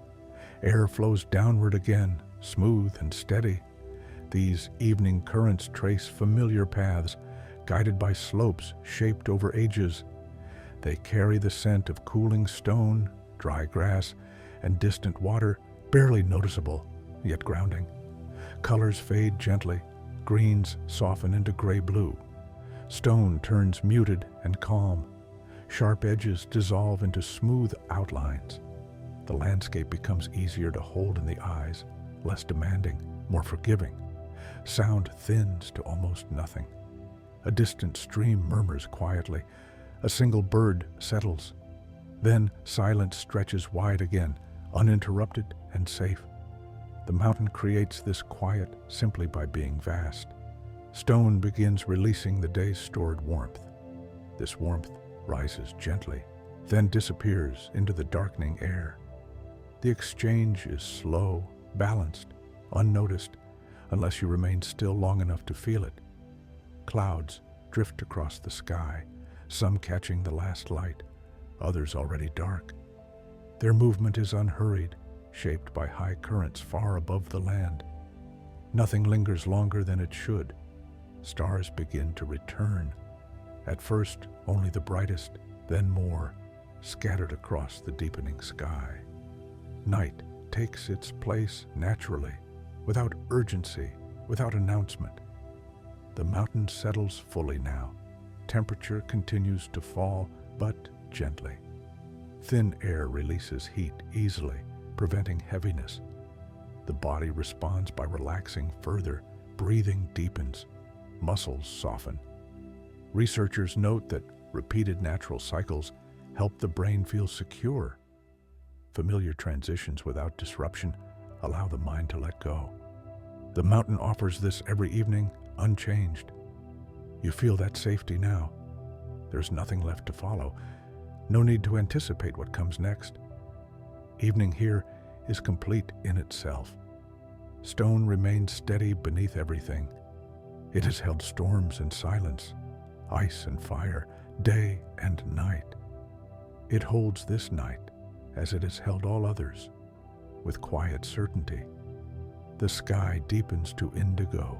Air flows downward again, smooth and steady. These evening currents trace familiar paths, guided by slopes shaped over ages. They carry the scent of cooling stone, dry grass, and distant water, barely noticeable, yet grounding. Colors fade gently. Greens soften into gray-blue. Stone turns muted and calm. Sharp edges dissolve into smooth outlines. The landscape becomes easier to hold in the eyes, less demanding, more forgiving. Sound thins to almost nothing. A distant stream murmurs quietly. A single bird settles. Then silence stretches wide again, uninterrupted and safe. The mountain creates this quiet simply by being vast. Stone begins releasing the day's stored warmth. This warmth rises gently, then disappears into the darkening air. The exchange is slow, balanced, unnoticed, unless you remain still long enough to feel it. Clouds drift across the sky, some catching the last light, others already dark. Their movement is unhurried, shaped by high currents far above the land. Nothing lingers longer than it should. Stars begin to return. At first, only the brightest, then more, scattered across the deepening sky. Night takes its place naturally, without urgency, without announcement. The mountain settles fully now. Temperature continues to fall, but gently. Thin air releases heat easily, preventing heaviness. The body responds by relaxing further, breathing deepens, muscles soften. Researchers note that repeated natural cycles help the brain feel secure. Familiar transitions without disruption allow the mind to let go. The mountain offers this every evening, unchanged. You feel that safety now. There's nothing left to follow. No need to anticipate what comes next. Evening here is complete in itself. Stone remains steady beneath everything. It has held storms and silence, ice and fire, day and night. It holds this night as it has held all others, with quiet certainty. The sky deepens to indigo,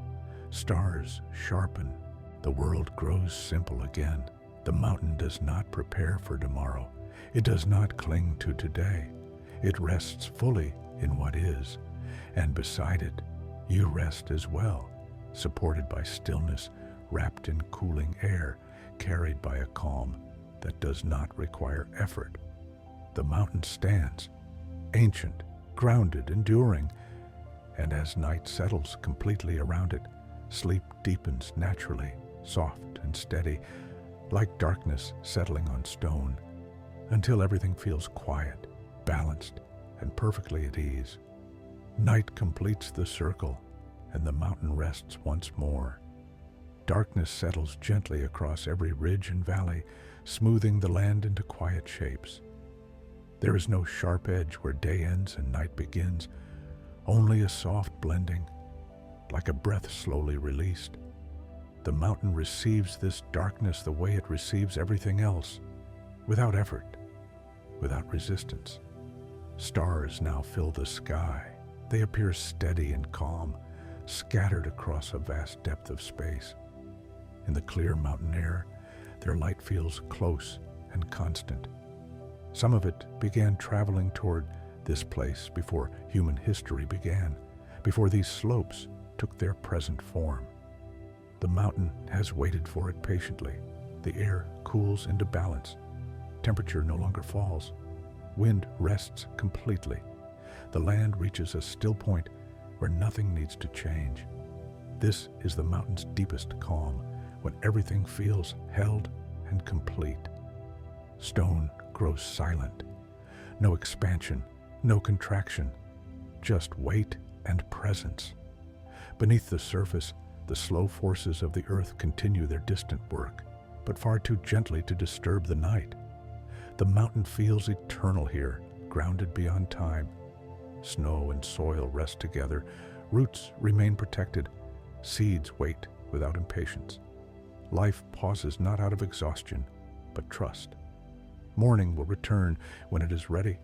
stars sharpen, the world grows simple again. The mountain does not prepare for tomorrow. It does not cling to today. It rests fully in what is, and beside it, you rest as well, supported by stillness, wrapped in cooling air, carried by a calm that does not require effort. The mountain stands, ancient, grounded, enduring, and as night settles completely around it, sleep deepens naturally, soft and steady, like darkness settling on stone, until everything feels quiet, balanced, and perfectly at ease. Night completes the circle, and the mountain rests once more. Darkness settles gently across every ridge and valley, smoothing the land into quiet shapes. There is no sharp edge where day ends and night begins, only a soft blending, like a breath slowly released. The mountain receives this darkness the way it receives everything else, without effort, without resistance. Stars now fill the sky. They appear steady and calm, scattered across a vast depth of space. In the clear mountain air, their light feels close and constant. Some of it began traveling toward this place before human history began, before these slopes took their present form. The mountain has waited for it patiently. The air cools into balance. Temperature no longer falls. Wind rests completely. The land reaches a still point where nothing needs to change. This is the mountain's deepest calm, when everything feels held and complete. Stone grows silent. No expansion, no contraction, just weight and presence. Beneath the surface, the slow forces of the earth continue their distant work, but far too gently to disturb the night. The mountain feels eternal here, grounded beyond time. Snow and soil rest together. Roots remain protected. Seeds wait without impatience. Life pauses not out of exhaustion, but trust. Morning will return when it is ready.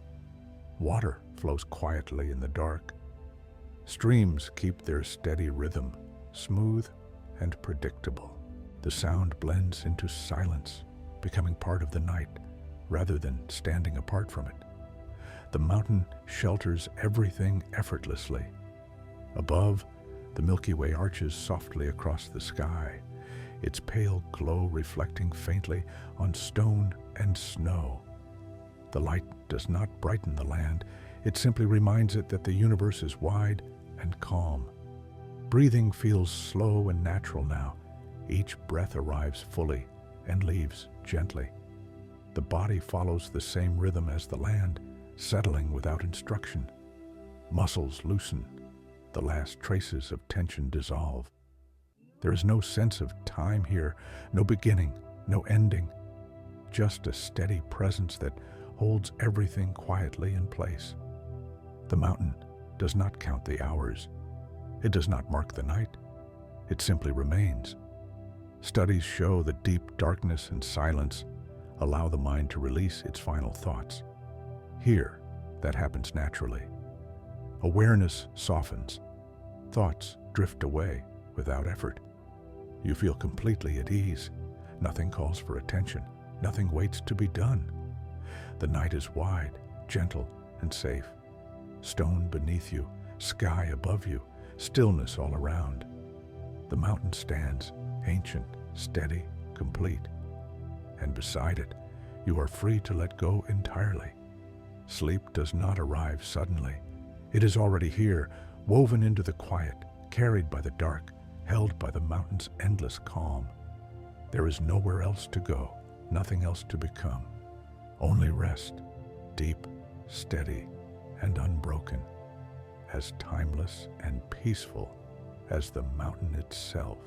Water flows quietly in the dark. Streams keep their steady rhythm, smooth and predictable. The sound blends into silence, becoming part of the night rather than standing apart from it. The mountain shelters everything effortlessly. Above, the Milky Way arches softly across the sky, its pale glow reflecting faintly on stone and snow. The light does not brighten the land. It simply reminds it that the universe is wide and calm. Breathing feels slow and natural now. Each breath arrives fully and leaves gently. The body follows the same rhythm as the land, settling without instruction. Muscles loosen, the last traces of tension dissolve. There is no sense of time here, no beginning, no ending, just a steady presence that holds everything quietly in place. The mountain does not count the hours. It does not mark the night. It simply remains. Studies show that deep darkness and silence allow the mind to release its final thoughts. Here, that happens naturally. Awareness softens. Thoughts drift away without effort. You feel completely at ease. Nothing calls for attention. Nothing waits to be done. The night is wide, gentle, and safe. Stone beneath you, sky above you, stillness all around. The mountain stands, ancient, steady, complete. And beside it, you are free to let go entirely. Sleep does not arrive suddenly. It is already here, woven into the quiet, carried by the dark, held by the mountain's endless calm. There is nowhere else to go, nothing else to become. Only rest, deep, steady, and unbroken, as timeless and peaceful as the mountain itself.